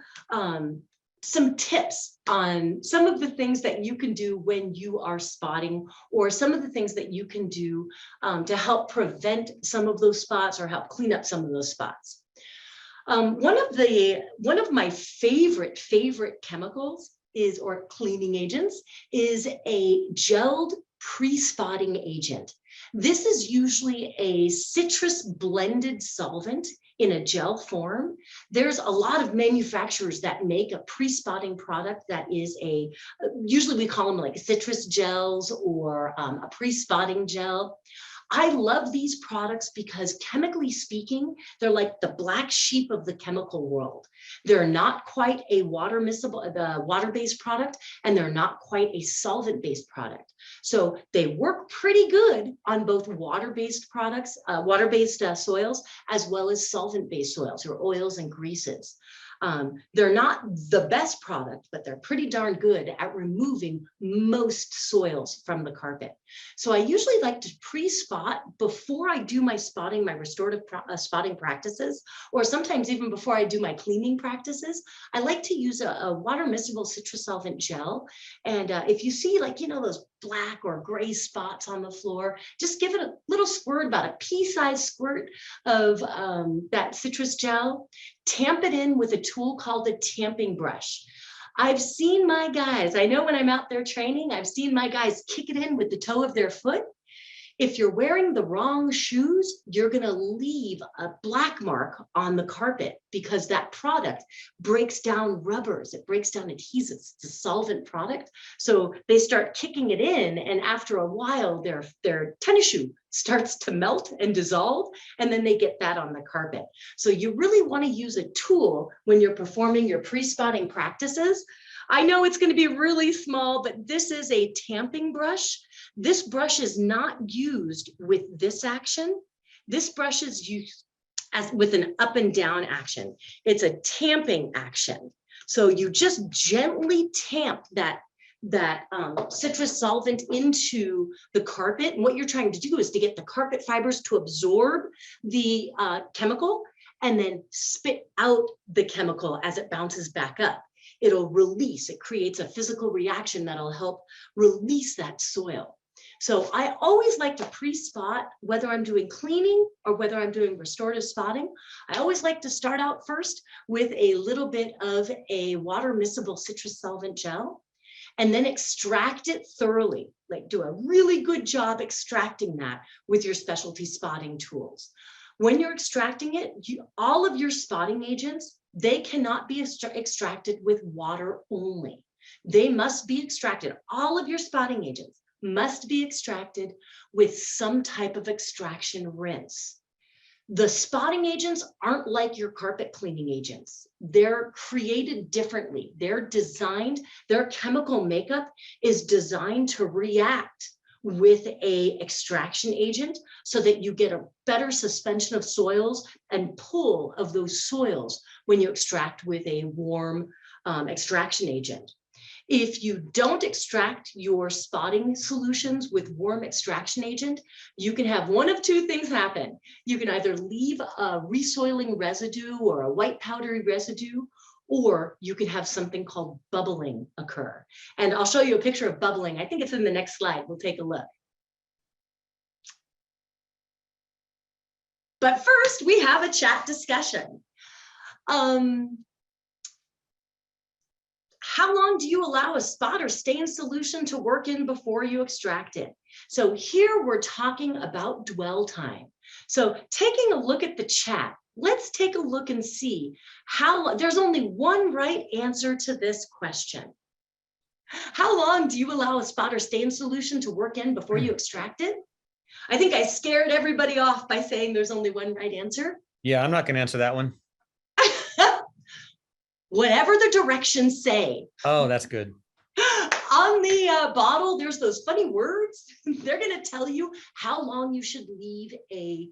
some tips on some of the things that you can do when you are spotting, or some of the things that you can do to help prevent some of those spots or help clean up some of those spots. One of my favorite chemicals or cleaning agents is a gelled pre-spotting agent. This is usually a citrus blended solvent in a gel form. There's a lot of manufacturers that make a pre-spotting product that is usually we call them like citrus gels or a pre-spotting gel. I love these products because, chemically speaking, they're like the black sheep of the chemical world. They're not quite a water-based product, and they're not quite a solvent-based product. So they work pretty good on both water-based products, water-based soils, as well as solvent-based soils or oils and greases. They're not the best product, but they're pretty darn good at removing most soils from the carpet. So I usually like to pre-spot before I do my spotting, my restorative spotting practices, or sometimes even before I do my cleaning practices. I like to use a water miscible citrus solvent gel. And if you see those black or gray spots on the floor, just give it a little squirt, about a pea-sized squirt of that citrus gel. Tamp it in with a tool called a tamping brush. I've seen my guys, I know when I'm out there training, I've seen my guys kick it in with the toe of their foot. If you're wearing the wrong shoes, you're going to leave a black mark on the carpet, because that product breaks down rubbers, it breaks down adhesives. It's a solvent product. So they start kicking it in, and after a while, their tennis shoe starts to melt and dissolve, and then they get that on the carpet. So you really want to use a tool when you're performing your pre-spotting practices. I know it's going to be really small, but this is a tamping brush. This brush is not used with this action. This brush is used with an up and down action. It's a tamping action. So you just gently tamp that citrus solvent into the carpet. And what you're trying to do is to get the carpet fibers to absorb the chemical and then spit out the chemical as it bounces back up. It'll release, it creates a physical reaction that'll help release that soil. So I always like to pre-spot, whether I'm doing cleaning or whether I'm doing restorative spotting. I always like to start out first with a little bit of a water miscible citrus solvent gel, and then extract it thoroughly. Like, do a really good job extracting that with your specialty spotting tools. When you're extracting it, all of your spotting agents, they cannot be extracted with water only. They must be extracted. All of your spotting agents must be extracted with some type of extraction rinse. The spotting agents aren't like your carpet cleaning agents. They're created differently. They're designed, their chemical makeup is designed to react with a extraction agent so that you get a better suspension of soils and pull of those soils when you extract with a warm extraction agent. If you don't extract your spotting solutions with warm extraction agent, you can have one of two things happen. You can either leave a resoiling residue or a white powdery residue, or you can have something called bubbling occur. And I'll show you a picture of bubbling. I think it's in the next slide. We'll take a look. But first, we have a chat discussion. How long do you allow a spot or stain solution to work in before you extract it? So here we're talking about dwell time. So taking a look at the chat, let's take a look and see how, there's only one right answer to this question. How long do you allow a spot or stain solution to work in before you extract it? I think I scared everybody off by saying there's only one right answer. Yeah, I'm not going to answer that one. Whatever the directions say. Oh, that's good. On the bottle, there's those funny words. They're going to tell you how long you should leave a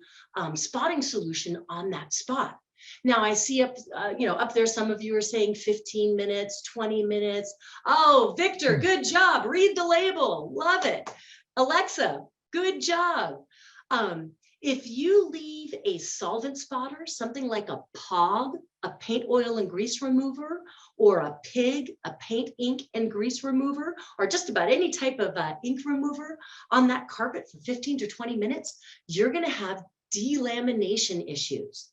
spotting solution on that spot. Now I see up, up there, some of you are saying 15 minutes, 20 minutes. Oh, Victor, good job. Read the label. Love it. Alexa, good job. If you leave a solvent spotter, something like a POG, a paint, oil, and grease remover, or a PIG, a paint, ink, and grease remover, or just about any type of ink remover on that carpet for 15 to 20 minutes, you're going to have delamination issues.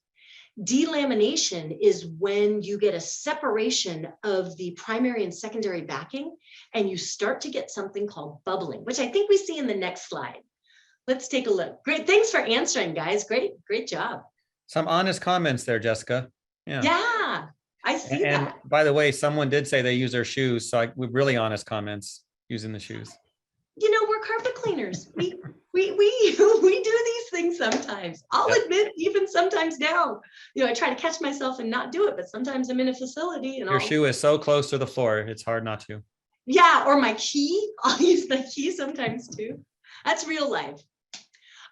Delamination is when you get a separation of the primary and secondary backing, and you start to get something called bubbling, which I think we see in the next slide. Let's take a look. Great. Thanks for answering, guys. Great job. Some honest comments there, Jessica. Yeah, I see that. And by the way, someone did say they use their shoes. So with really honest comments using the shoes. You know, we're carpet cleaners. We do these things sometimes. I'll admit, even sometimes now, I try to catch myself and not do it, but sometimes I'm in a facility and your shoe is so close to the floor, it's hard not to. Yeah, or my key. I'll use my key sometimes too. That's real life.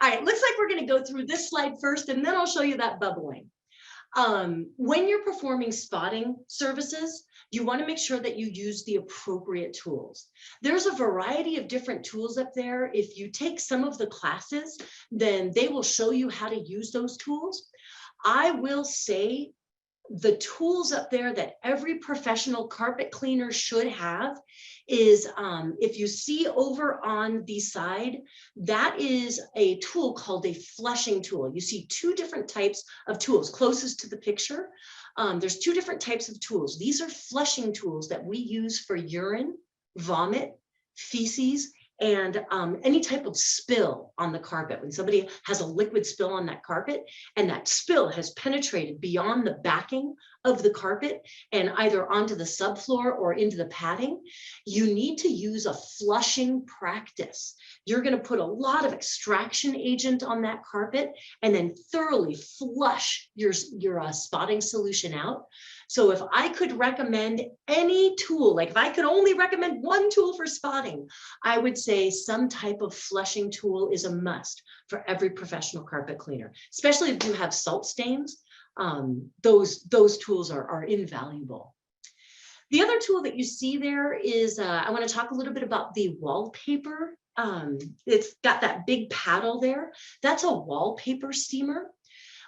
All right, looks like we're going to go through this slide first, and then I'll show you that bubbling. When you're performing spotting services, you want to make sure that you use the appropriate tools. There's a variety of different tools up there. If you take some of the classes, then they will show you how to use those tools. I will say the tools up there that every professional carpet cleaner should have is, if you see over on the side, that is a tool called a flushing tool. You see two different types of tools closest to the picture. There's two different types of tools. These are flushing tools that we use for urine, vomit, feces, and any type of spill on the carpet. When somebody has a liquid spill on that carpet and that spill has penetrated beyond the backing of the carpet and either onto the subfloor or into the padding, you need to use a flushing practice. You're going to put a lot of extraction agent on that carpet and then thoroughly flush your spotting solution out. So if I could recommend any tool, like if I could only recommend one tool for spotting, I would say some type of flushing tool is a must for every professional carpet cleaner, especially if you have salt stains. Those tools are invaluable. The other tool that you see there is, I want to talk a little bit about the wallpaper. It's got that big paddle there. That's a wallpaper steamer.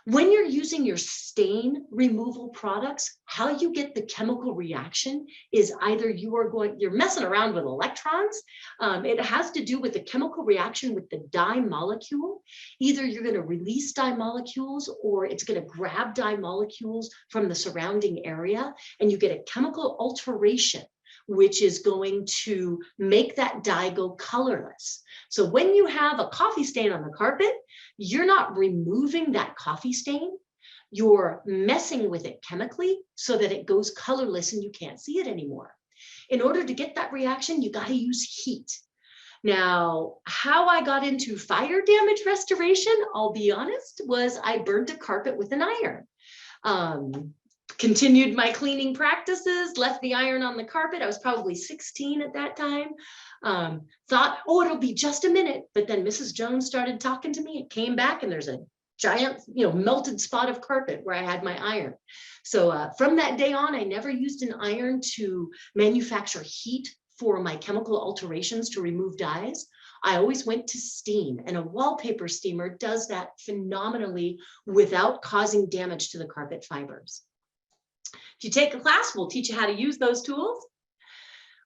When you're using your stain removal products, how you get the chemical reaction is either you're messing around with electrons. It has to do with the chemical reaction with the dye molecule. Either you're going to release dye molecules or it's going to grab dye molecules from the surrounding area, and you get a chemical alteration, which is going to make that dye go colorless. So when you have a coffee stain on the carpet, you're not removing that coffee stain, you're messing with it chemically so that it goes colorless and you can't see it anymore. In order to get that reaction, you got to use heat. Now, how I got into fire damage restoration, I'll be honest, was I burnt a carpet with an iron. Continued my cleaning practices, left the iron on the carpet. I was probably 16 at that time. Thought, oh, it'll be just a minute. But then Mrs. Jones started talking to me. It came back and there's a giant, melted spot of carpet where I had my iron. So from that day on, I never used an iron to manufacture heat for my chemical alterations to remove dyes. I always went to steam, and a wallpaper steamer does that phenomenally without causing damage to the carpet fibers. If you take a class, we'll teach you how to use those tools.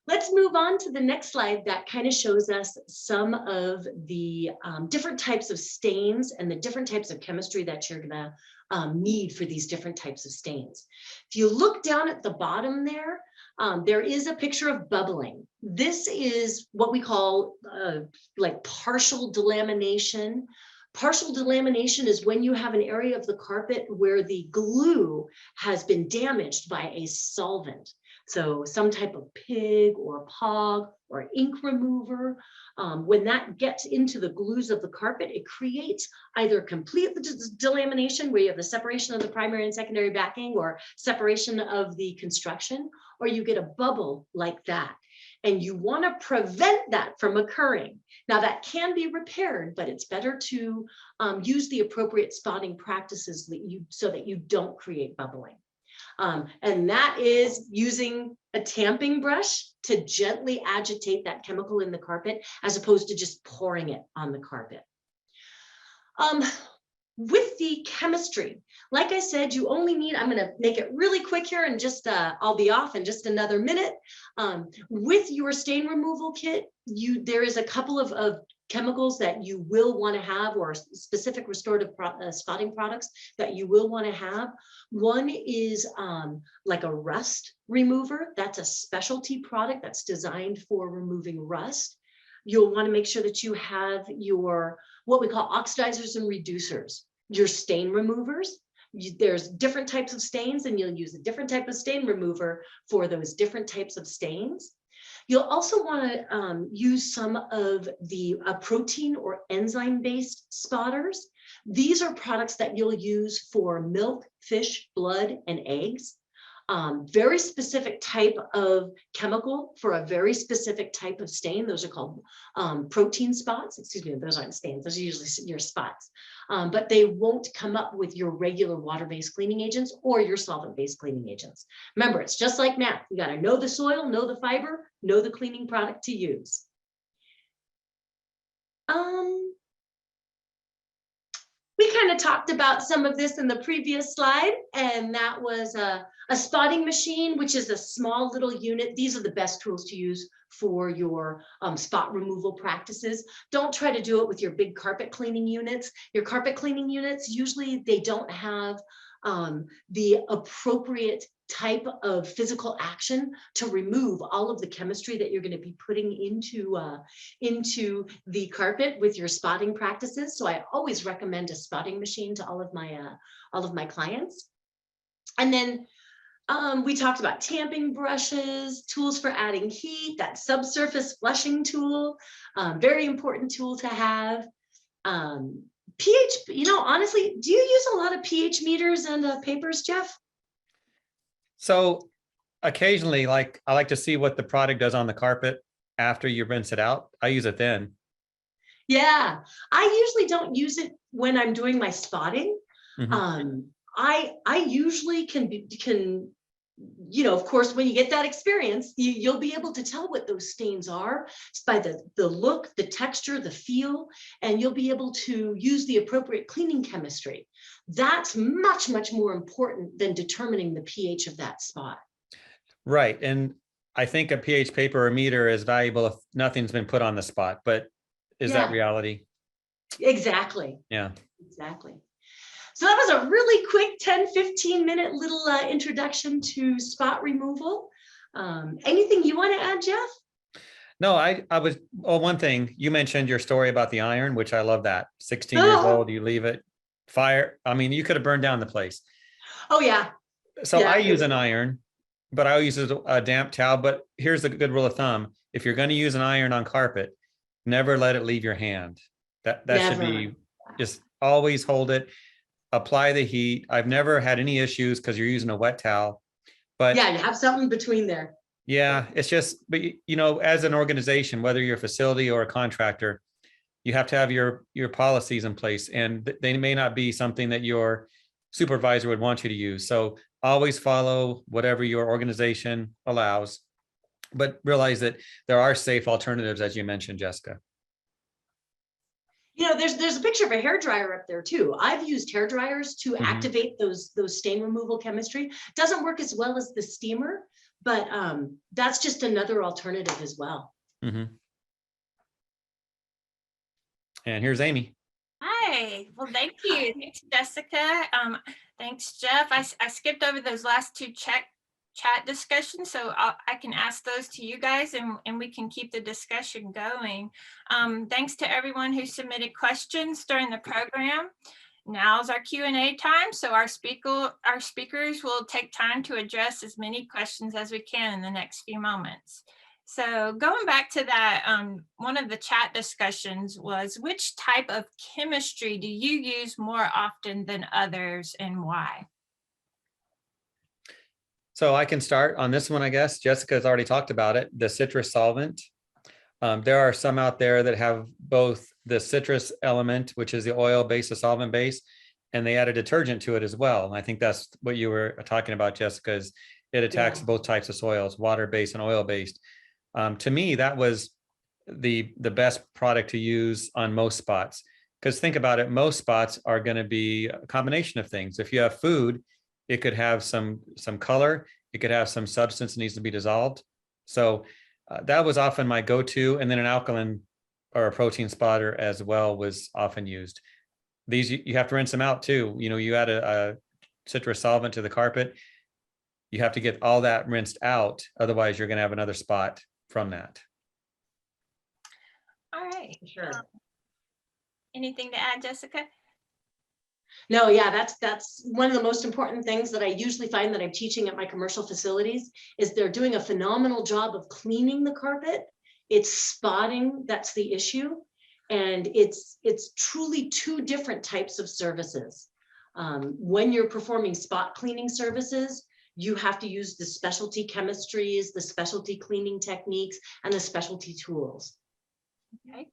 Let's move on to the next slide that kind of shows us some of the different types of stains and the different types of chemistry that you're gonna need for these different types of stains. If you look down at the bottom there, there is a picture of bubbling. This is what we call like partial delamination. Partial delamination is when you have an area of the carpet where the glue has been damaged by a solvent. So some type of pig or POG or ink remover. When that gets into the glues of the carpet, it creates either complete delamination where you have the separation of the primary and secondary backing or separation of the construction, or you get a bubble like that. And you want to prevent that from occurring. Now that can be repaired, but it's better to use the appropriate spotting practices so that you don't create bubbling. And that is using a tamping brush to gently agitate that chemical in the carpet as opposed to just pouring it on the carpet. With the chemistry, like I said, you only need, I'm going to make it really quick here and just I'll be off in just another minute. With your stain removal kit, there is a couple of chemicals that you will want to have, or specific restorative spotting products that you will want to have. One is like a rust remover. That's a specialty product that's designed for removing rust. You'll want to make sure that you have your what we call oxidizers and reducers, your stain removers. There's different types of stains, and you'll use a different type of stain remover for those different types of stains. You'll also want to use some of the protein or enzyme-based spotters. These are products that you'll use for milk, fish, blood, and eggs. Very specific type of chemical for a very specific type of stain. Those are called protein spots. Excuse me, those aren't stains. Those are usually your spots. But they won't come up with your regular water-based cleaning agents or your solvent-based cleaning agents. Remember, it's just like math. You got to know the soil, know the fiber, know the cleaning product to use. We kind of talked about some of this in the previous slide, and that was a spotting machine, which is a small little unit. These are the best tools to use for your spot removal practices. Don't try to do it with your big carpet cleaning units. Your carpet cleaning units, usually they don't have the appropriate type of physical action to remove all of the chemistry that you're going to be putting into the carpet with your spotting practices. So I always recommend a spotting machine to all of my clients. And then we talked about tamping brushes, tools for adding heat, that subsurface flushing tool, very important tool to have. pH, honestly, do you use a lot of pH meters and papers, Jeff? So occasionally, I like to see what the product does on the carpet after you rinse it out. I use it then. Yeah, I usually don't use it when I'm doing my spotting. Mm-hmm. I usually can, of course, when you get that experience, you'll be able to tell what those stains are by the look, the texture, the feel, and you'll be able to use the appropriate cleaning chemistry. That's much, much more important than determining the pH of that spot. Right. And I think a pH paper or meter is valuable if nothing's been put on the spot, but is that reality? Exactly. Yeah. Exactly. So that was a really quick 10-15 minute little introduction to spot removal. Anything you want to add, Jeff? No, I was, one thing, you mentioned your story about the iron, which I love that. 16 years old, you leave it, fire. I mean, you could have burned down the place. Oh, yeah. So yeah, I use an iron, but I always use a damp towel. But here's a good rule of thumb. If you're going to use an iron on carpet, never let it leave your hand. That should Never. be, just always hold it, apply the heat. I've never had any issues because you're using a wet towel. But Yeah, you have something between there. yeah, it's just, but you know, as an organization, whether you're a facility or a contractor, you have to have your policies in place, and they may not be something that your supervisor would want you to use. So always follow whatever your organization allows, but realize that there are safe alternatives, as you mentioned, Jessica. You know, there's a picture of a hair dryer up there too. I've used hair dryers to Mhm. activate those stain removal chemistry. Doesn't work as well as the steamer, but that's just another alternative as well. Mm-hmm. And here's Amy. Hi, well, thank you. Thanks, Jessica. Thanks, Jeff. I skipped over those last two chat discussions, so I can ask those to you guys, and we can keep the discussion going. Thanks to everyone who submitted questions during the program. Now's our Q&A time, so our speakers will take time to address as many questions as we can in the next few moments. So going back to that, one of the chat discussions was, which type of chemistry do you use more often than others, and why? So I can start on this one, I guess. Jessica has already talked about it, the citrus solvent. There are some out there that have both the citrus element, which is the oil base, the solvent base, and they add a detergent to it as well. And I think that's what you were talking about, Jessica, is it attacks both types of soils, water-based and oil-based. To me, that was the best product to use on most spots. Because think about it, most spots are going to be a combination of things. If you have food, it could have some color, it could have some substance that needs to be dissolved. So that was often my go-to. And then an alkaline or a protein spotter as well was often used. These, you have to rinse them out too. You know, you add a citrus solvent to the carpet, you have to get all that rinsed out. Otherwise, you're going to have another spot from that. All right. Sure. Anything to add, Jessica? No, yeah, that's one of the most important things that I usually find that I'm teaching at my commercial facilities is they're doing a phenomenal job of cleaning the carpet. It's spotting that's the issue. And it's truly two different types of services. When you're performing spot cleaning services, you have to use the specialty chemistries, the specialty cleaning techniques, and the specialty tools. Okay.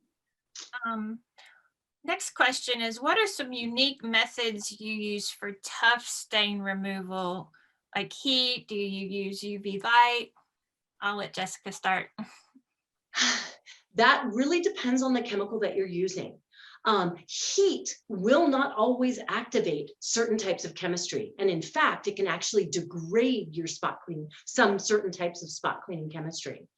Next question is, what are some unique methods you use for tough stain removal, like heat? Do you use UV light? I'll let Jessica start. That really depends on the chemical that you're using. Heat will not always activate certain types of chemistry. And in fact, it can actually degrade your spot cleaning, some certain types of spot cleaning chemistry.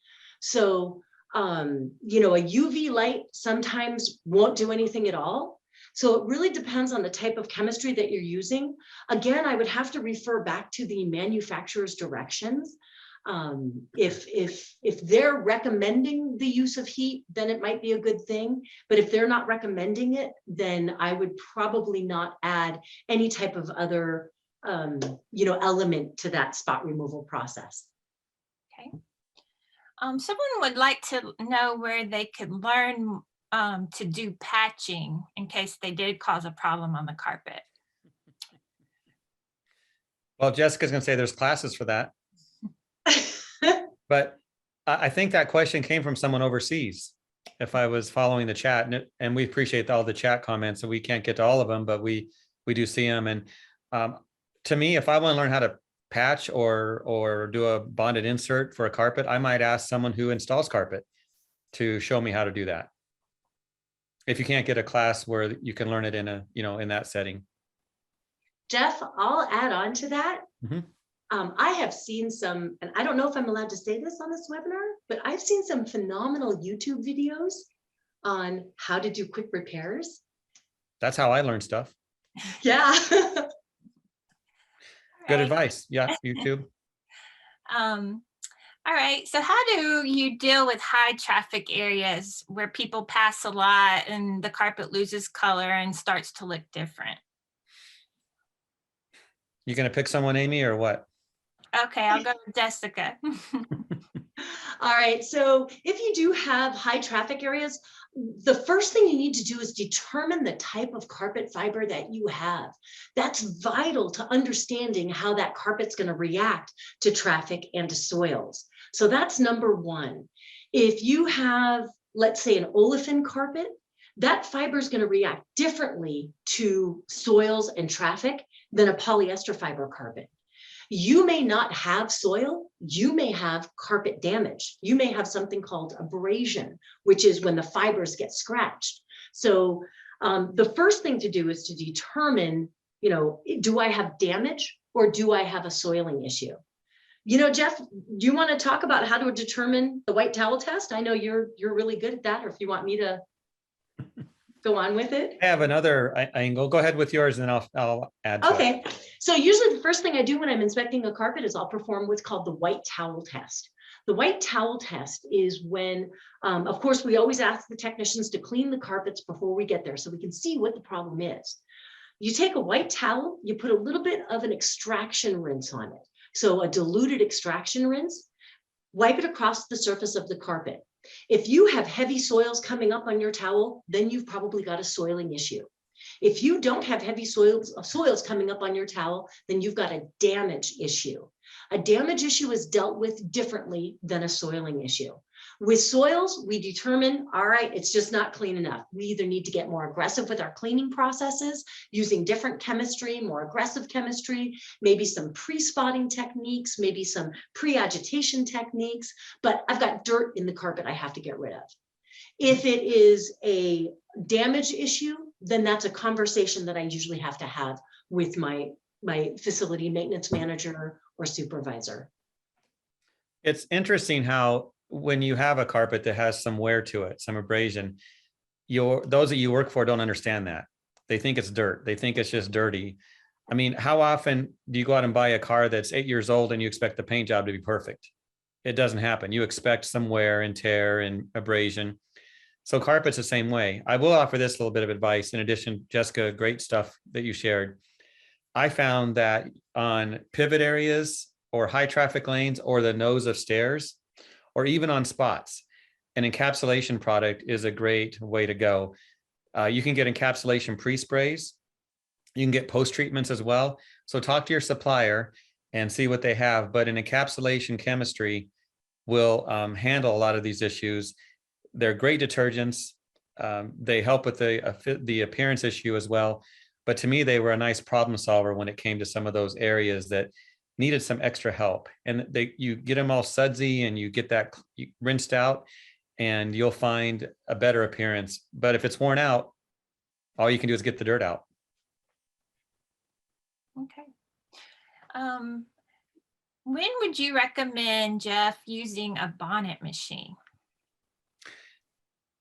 So, you know, a UV light sometimes won't do anything at all. So it really depends on the type of chemistry that you're using. Again, I would have to refer back to the manufacturer's directions. If they're recommending the use of heat, then it might be a good thing. But if they're not recommending it, then I would probably not add any type of other, you know, element to that spot removal process. Okay. Someone would like to know where they could learn to do patching in case they did cause a problem on the carpet. Well, Jessica's going to say there's classes for that. But I think that question came from someone overseas, if I was following the chat, and we appreciate all the chat comments, and we can't get to all of them, but we do see them. And to me, if I want to learn how to patch or do a bonded insert for a carpet, I might ask someone who installs carpet to show me how to do that. If you can't get a class where you can learn it in a, you know, in that setting. Jeff, I'll add on to that. Mm-hmm. I have seen some, and I don't know if I'm allowed to say this on this webinar, but I've seen some phenomenal YouTube videos on how to do quick repairs. That's how I learn stuff. Yeah. Good advice. Yeah, YouTube. All right. So how do you deal with high traffic areas where people pass a lot and the carpet loses color and starts to look different? You going to pick someone, Amy, or what? Okay, I'll go with Jessica. All right, so if you do have high traffic areas, the first thing you need to do is determine the type of carpet fiber that you have. That's vital to understanding how that carpet's going to react to traffic and to soils. So that's number one. If you have, let's say, an olefin carpet, that fiber is going to react differently to soils and traffic than a polyester fiber carpet. You may not have soil, you may have carpet damage. You may have something called abrasion, which is when the fibers get scratched. So the first thing to do is to determine, do I have damage or do I have a soiling issue? Jeff, do you want to talk about how to determine the white towel test? I know you're really good at that, or if you want me to go on with it. I have another angle. Go ahead with yours and then I'll add to it. Okay, so usually the first thing I do when I'm inspecting a carpet is I'll perform what's called the white towel test. The white towel test is when, of course, we always ask the technicians to clean the carpets before we get there so we can see what the problem is. You take a white towel, you put a little bit of an extraction rinse on it. So a diluted extraction rinse, wipe it across the surface of the carpet. If you have heavy soils coming up on your towel, then you've probably got a soiling issue. If you don't have heavy soils coming up on your towel, then you've got a damage issue. A damage issue is dealt with differently than a soiling issue. With soils, we determine, all right, it's just not clean enough. We either need to get more aggressive with our cleaning processes, using different chemistry, more aggressive chemistry, maybe some pre-spotting techniques, maybe some pre-agitation techniques, but I've got dirt in the carpet I have to get rid of. If it is a damage issue, then that's a conversation that I usually have to have with my facility maintenance manager or supervisor. It's interesting how when you have a carpet that has some wear to it, some abrasion, those that you work for don't understand that. They think it's dirt. They think it's just dirty. I mean, how often do you go out and buy a car that's 8 years old and you expect the paint job to be perfect? It doesn't happen. You expect some wear and tear and abrasion. So carpet's the same way. I will offer this little bit of advice. In addition, Jessica, great stuff that you shared. I found that on pivot areas or high traffic lanes or the nose of stairs, or even on spots, an encapsulation product is a great way to go. You can get encapsulation pre-sprays. You can get post-treatments as well. So talk to your supplier and see what they have. But an encapsulation chemistry will handle a lot of these issues. They're great detergents. They help with the appearance issue as well. But to me, they were a nice problem solver when it came to some of those areas that needed some extra help. And you get them all sudsy and you get that rinsed out and you'll find a better appearance. But if it's worn out, all you can do is get the dirt out. Okay. When would you recommend, Jeff, using a Bonnet machine?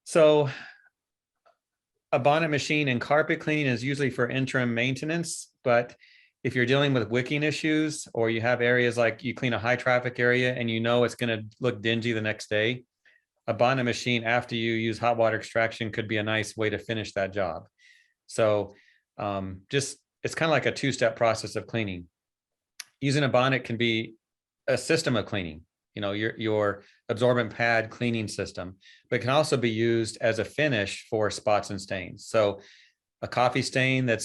So a Bonnet machine in carpet cleaning is usually for interim maintenance, but if you're dealing with wicking issues or you have areas like you clean a high traffic area and you know it's going to look dingy the next day, a Bonnet machine after you use hot water extraction could be a nice way to finish that job. So it's kind of like a two-step process of cleaning. Using a Bonnet can be a system of cleaning, your absorbent pad cleaning system, but it can also be used as a finish for spots and stains. So a coffee stain that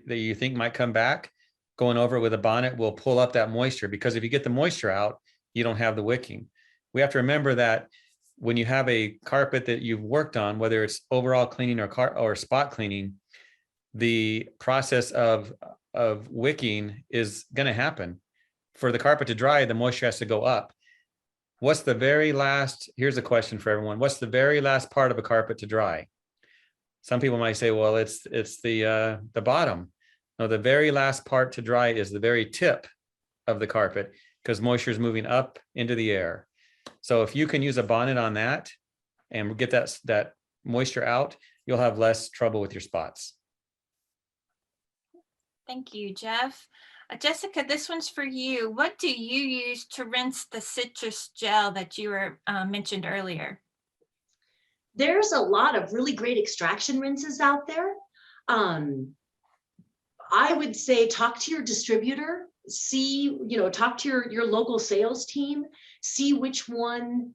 you think might come back, going over with a Bonnet will pull up that moisture, because if you get the moisture out, you don't have the wicking. We have to remember that when you have a carpet that you've worked on, whether it's overall cleaning or spot cleaning, the process of wicking is going to happen. For the carpet to dry, the moisture has to go up. What's the very last? Here's a question for everyone. What's the very last part of a carpet to dry? Some people might say, well, it's the bottom. No, the very last part to dry is the very tip of the carpet, because moisture is moving up into the air. So if you can use a Bonnet on that and get that moisture out, you'll have less trouble with your spots. Thank you, Jeff. Jessica, this one's for you. What do you use to rinse the citrus gel that you were mentioned earlier? There's a lot of really great extraction rinses out there. I would say talk to your distributor see, talk to your local sales team, see which one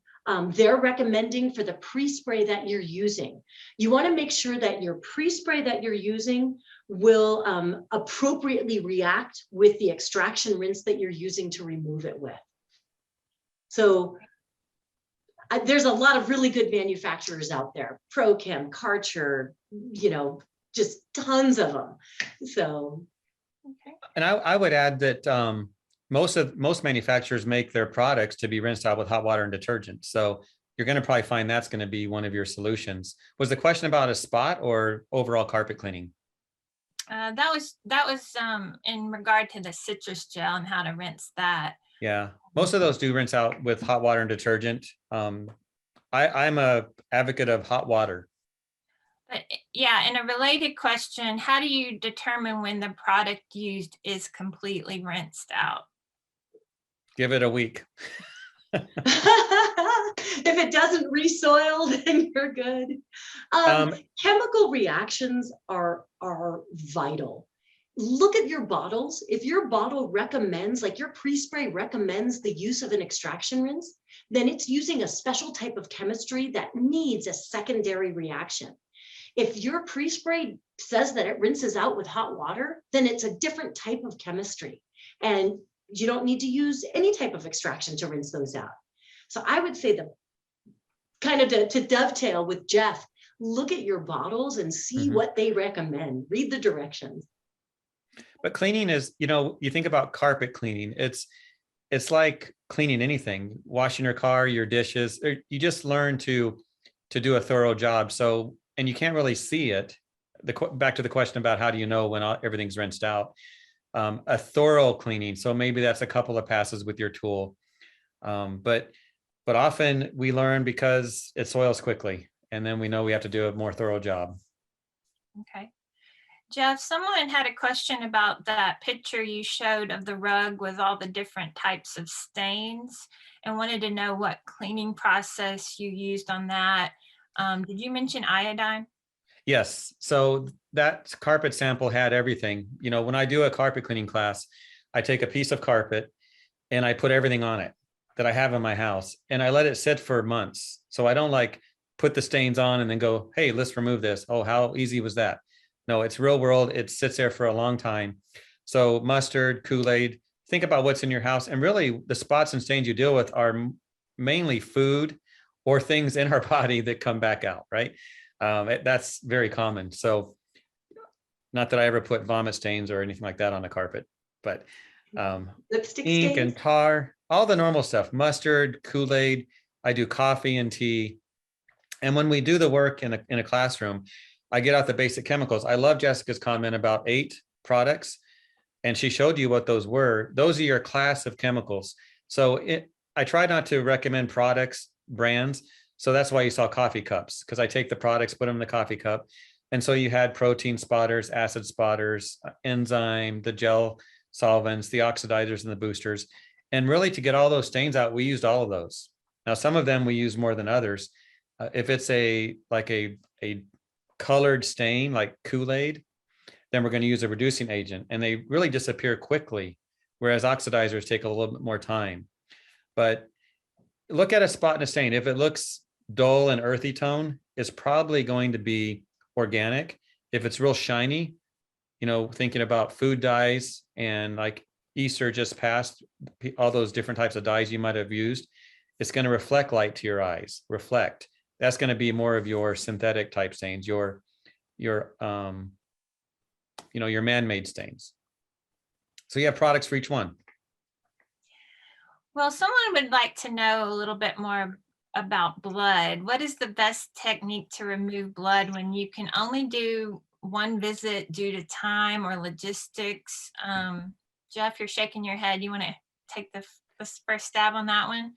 they're recommending for the pre-spray that you're using. You want to make sure that your pre-spray that you're using will appropriately react with the extraction rinse that you're using to remove it with. So there's a lot of really good manufacturers out there, ProChem, Karcher, just tons of them. So, Okay. And I would add that most manufacturers make their products to be rinsed out with hot water and detergent. So you're going to probably find that's going to be one of your solutions. Was the question about a spot or overall carpet cleaning? That was in regard to the citrus gel and how to rinse that. Yeah, most of those do rinse out with hot water and detergent. I'm a advocate of hot water. But yeah, and a related question, how do you determine when the product used is completely rinsed out? Give it a week. If it doesn't re-soil, then you're good. Chemical reactions are vital. Look at your bottles. If your bottle recommends, like your pre-spray recommends the use of an extraction rinse, then it's using a special type of chemistry that needs a secondary reaction. If your pre-spray says that it rinses out with hot water, then it's a different type of chemistry. And you don't need to use any type of extraction to rinse those out. So I would say to dovetail with Jeff, look at your bottles and see what they recommend. Read the directions. But cleaning is, you think about carpet cleaning. It's like cleaning anything, washing your car, your dishes. You just learn to do a thorough job. So, and you can't really see it. Back to the question about how do you know when everything's rinsed out? A thorough cleaning. So maybe that's a couple of passes with your tool. But often we learn because it soils quickly, and then we know we have to do a more thorough job. Okay. Jeff, someone had a question about that picture you showed of the rug with all the different types of stains and wanted to know what cleaning process you used on that. Did you mention iodine? Yes. So that carpet sample had everything. When I do a carpet cleaning class, I take a piece of carpet and I put everything on it that I have in my house, and I let it sit for months. So I don't put the stains on and then go, hey, let's remove this. Oh, how easy was that? No, it's real world. It sits there for a long time. So mustard, Kool-Aid, think about what's in your house. And really the spots and stains you deal with are mainly food or things in our body that come back out, right? That's very common. So not that I ever put vomit stains or anything like that on the carpet, but lipstick ink stains and tar, all the normal stuff, mustard, Kool-Aid. I do coffee and tea. And when we do the work in a classroom, I get out the basic chemicals. I love Jessica's comment about 8 products, and she showed you what those were. Those are your class of chemicals. So I try not to recommend products, brands. So that's why you saw coffee cups, because I take the products, put them in the coffee cup. And so you had protein spotters, acid spotters, enzyme, the gel solvents, the oxidizers, and the boosters. And really, to get all those stains out, we used all of those. Now, some of them we use more than others. If it's a colored stain like Kool-Aid, then we're going to use a reducing agent, and they really disappear quickly, whereas oxidizers take a little bit more time. But look at a spot and a stain. If it looks dull and earthy tone, it's probably going to be organic. If it's real shiny, thinking about food dyes, and like Easter just passed, all those different types of dyes you might have used, it's going to reflect light to your eyes. Reflect. That's going to be more of your synthetic type stains, your man-made stains. So you have products for each one. Well, someone would like to know a little bit more about blood. What is the best technique to remove blood when you can only do one visit due to time or logistics? Jeff, you're shaking your head. You want to take the first stab on that one?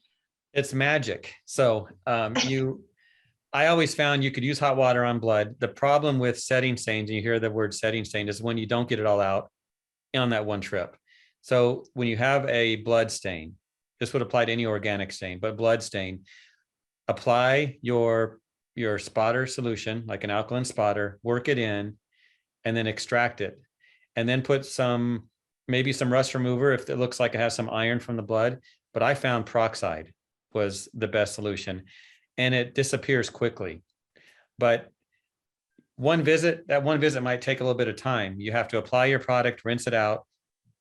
It's magic. So I always found you could use hot water on blood. The problem with setting stains, and you hear the word setting stain, is when you don't get it all out on that one trip. So when you have a blood stain, this would apply to any organic stain, but blood stain, apply your spotter solution, like an alkaline spotter, work it in, and then extract it. And then put some maybe some rust remover if it looks like it has some iron from the blood. But I found peroxide was the best solution, and it disappears quickly. But that one visit might take a little bit of time. You have to apply your product, rinse it out.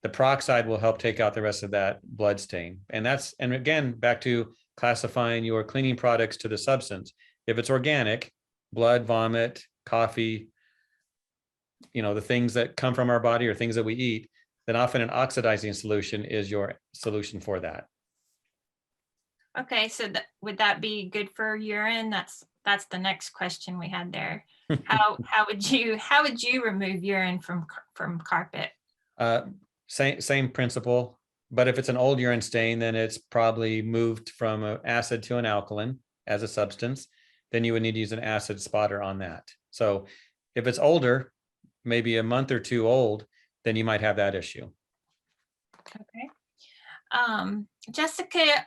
The peroxide will help take out the rest of that blood stain. And again, back to classifying your cleaning products to the substance. If it's organic, blood, vomit, coffee, the things that come from our body or things that we eat, then often an oxidizing solution is your solution for that. Okay, so would that be good for urine? That's the next question we had there. How would you remove urine from carpet? Same principle, but if it's an old urine stain, then it's probably moved from an acid to an alkaline as a substance. Then you would need to use an acid spotter on that. So if it's older, maybe a month or two old, then you might have that issue. Okay. Jessica,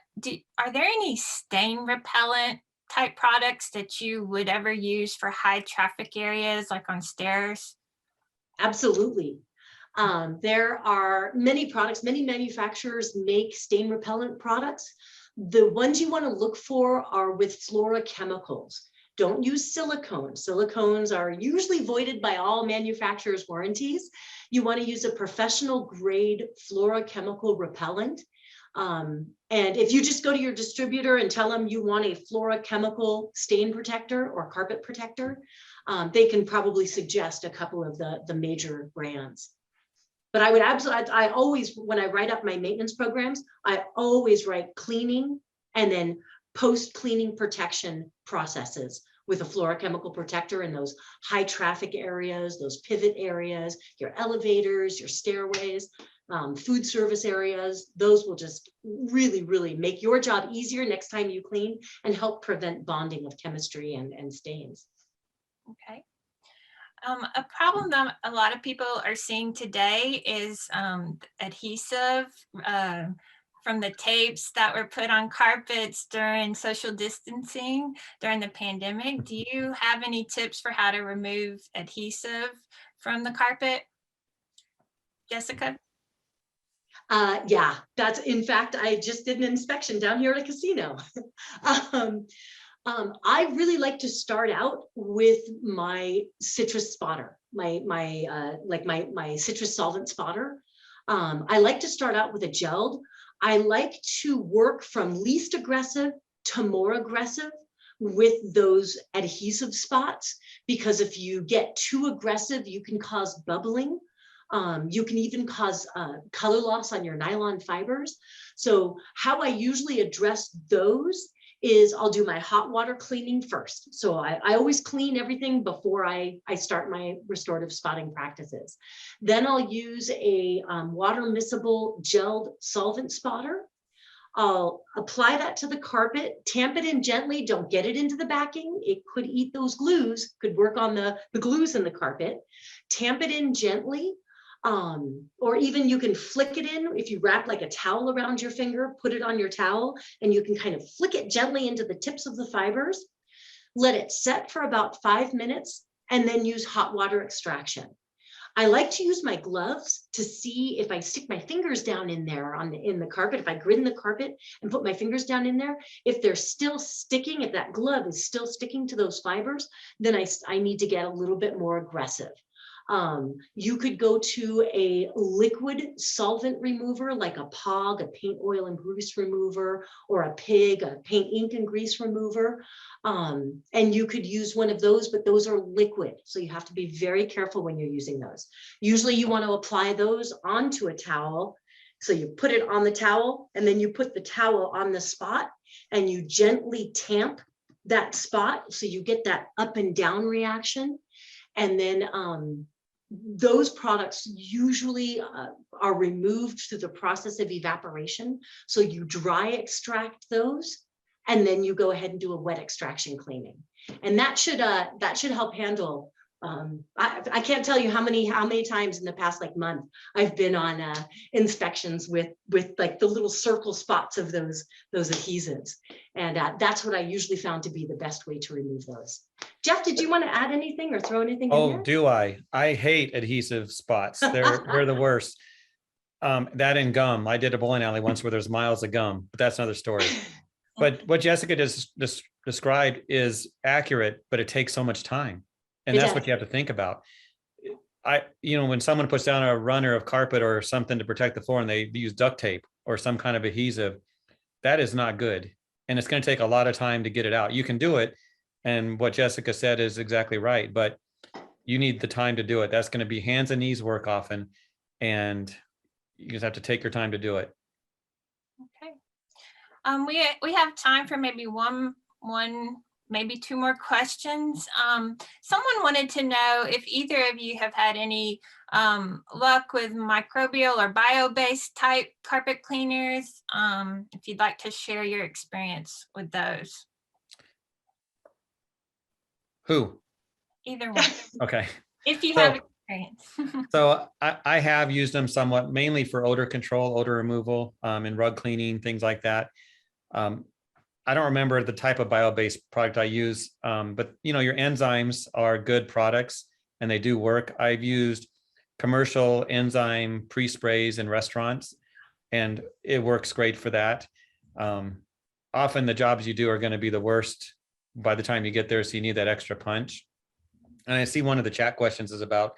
are there any stain repellent type products that you would ever use for high traffic areas, like on stairs? Absolutely. There are many products, many manufacturers make stain repellent products. The ones you want to look for are with fluorochemicals. Don't use silicones. Silicones are usually voided by all manufacturers' warranties. You want to use a professional grade fluorochemical repellent. And if you just go to your distributor and tell them you want a fluorochemical stain protector or carpet protector, they can probably suggest a couple of the major brands. But I would absolutely, I always, when I write up my maintenance programs, I always write cleaning and then post-cleaning protection processes with a fluorochemical protector in those high traffic areas, those pivot areas, your elevators, your stairways, food service areas. Those will just really, really make your job easier next time you clean and help prevent bonding of chemistry and stains. Okay. A problem that a lot of people are seeing today is adhesive from the tapes that were put on carpets during social distancing during the pandemic. Do you have any tips for how to remove adhesive from the carpet, Jessica? Yeah, that's, in fact, I just did an inspection down here at a casino. I really like to start out with my citrus spotter, my citrus solvent spotter. I like to start out with a gel. I like to work from least aggressive to more aggressive with those adhesive spots, because if you get too aggressive, you can cause bubbling. You can even cause color loss on your nylon fibers. So how I usually address those is I'll do my hot water cleaning first. So I always clean everything before I start my restorative spotting practices. Then I'll use a water miscible gelled solvent spotter. I'll apply that to the carpet, tamp it in gently, don't get it into the backing. It could eat those glues, could work on the glues in the carpet. Tamp it in gently. Or even you can flick it in. If you wrap like a towel around your finger, put it on your towel, and you can kind of flick it gently into the tips of the fibers. Let it set for about 5 minutes, and then use hot water extraction. I like to use my gloves to see if I stick my fingers down in there in the carpet, if I grid in the carpet and put my fingers down in there, if they're still sticking, if that glove is still sticking to those fibers, then I need to get a little bit more aggressive. You could go to a liquid solvent remover like a POG, a paint, oil, and grease remover, or a PIG, a paint, ink, and grease remover. And you could use one of those, but those are liquid. So you have to be very careful when you're using those. Usually you want to apply those onto a towel. So you put it on the towel, and then you put the towel on the spot, and you gently tamp that spot. So you get that up and down reaction. And then those products usually are removed through the process of evaporation. So you dry extract those, and then you go ahead and do a wet extraction cleaning. And that should help handle. I can't tell you how many times in the past month I've been on inspections with like the little circle spots of those adhesives, and that's what I usually found to be the best way to remove those. Jeff, did you want to add anything or throw anything in there? Oh, do I? I hate adhesive spots. They're the worst. That and gum. I did a bowling alley once where there's miles of gum, but that's another story. But what Jessica just described is accurate, but it takes so much time. And It that's does. what you have to think about. When someone puts down a runner of carpet or something to protect the floor and they use duct tape or some kind of adhesive, that is not good. And it's going to take a lot of time to get it out. You can do it. And what Jessica said is exactly right, but you need the time to do it. That's going to be hands and knees work often. And you just have to take your time to do it. Okay. We have time for maybe one, maybe two more questions. Someone wanted to know if either of you have had any luck with microbial or bio-based type carpet cleaners. If you'd like to share your experience with those. Who? Either one. Okay. If you have experience. So I have used them somewhat, mainly for odor control, odor removal, and rug cleaning, things like that. I don't remember the type of bio-based product I use, but your enzymes are good products and they do work. I've used commercial enzyme pre-sprays in restaurants and it works great for that. Often the jobs you do are going to be the worst by the time you get there, so you need that extra punch. And I see one of the chat questions is about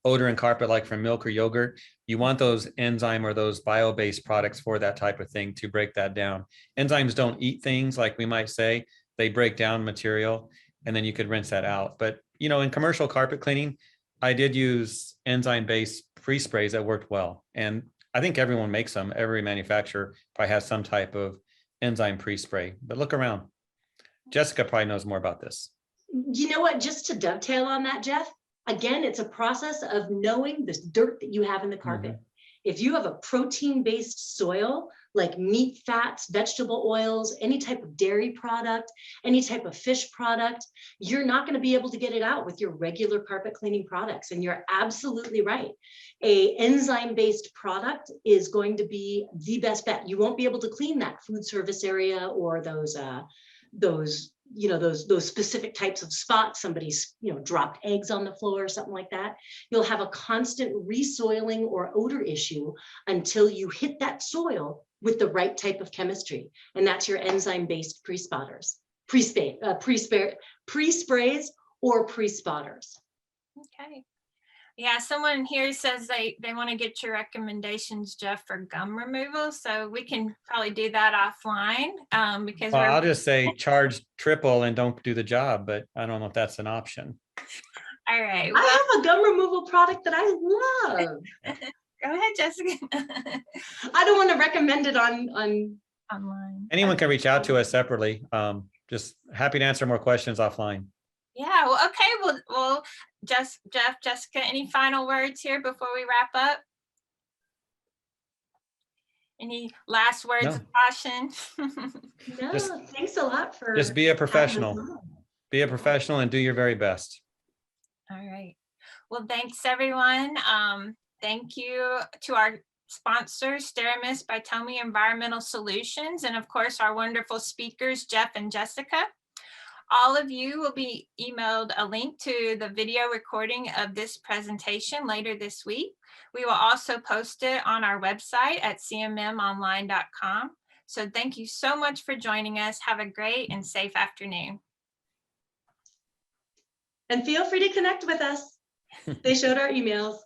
odor and carpet, like from milk or yogurt. You want those enzyme or those bio-based products for that type of thing to break that down. Enzymes don't eat things, like we might say. They break down material and then you could rinse that out. But in commercial carpet cleaning, I did use enzyme-based pre-sprays that worked well. And I think everyone makes them. Every manufacturer probably has some type of enzyme pre-spray, but look around. Jessica probably knows more about this. You know what, just to dovetail on that, Jeff, again, it's a process of knowing the dirt that you have in the carpet. Mm-hmm. If you have a protein-based soil, like meat, fats, vegetable oils, any type of dairy product, any type of fish product, you're not going to be able to get it out with your regular carpet cleaning products. And you're absolutely right. A enzyme-based product is going to be the best bet. You won't be able to clean that food service area or those specific types of spots. Somebody's dropped eggs on the floor or something like that. You'll have a constant resoiling or odor issue until you hit that soil with the right type of chemistry, and that's your enzyme-based pre-spotters, pre-sprays or pre-spotters. Okay. Yeah, someone here says they want to get your recommendations, Jeff, for gum removal. So we can probably do that offline because I'll just say charge triple and don't do the job, but I don't know if that's an option. All right. Well, I have a gum removal product that I love. Go ahead, Jessica. I don't want to recommend it on Online. Anyone can reach out to us separately. Just happy to answer more questions offline. Yeah, well, okay. Well, Jeff, Jessica, any final words here before we wrap up? Any last words of caution? No, thanks a lot for just be a professional. Be a professional and do your very best. All right. Well, thanks everyone. Thank you to our sponsors, Steremis by Tomy Environmental Solutions, and of course our wonderful speakers, Jeff and Jessica. All of you will be emailed a link to the video recording of this presentation later this week. We will also post it on our website at cmmonline.com. So thank you so much for joining us. Have a great and safe afternoon. And feel free to connect with us. They showed our emails.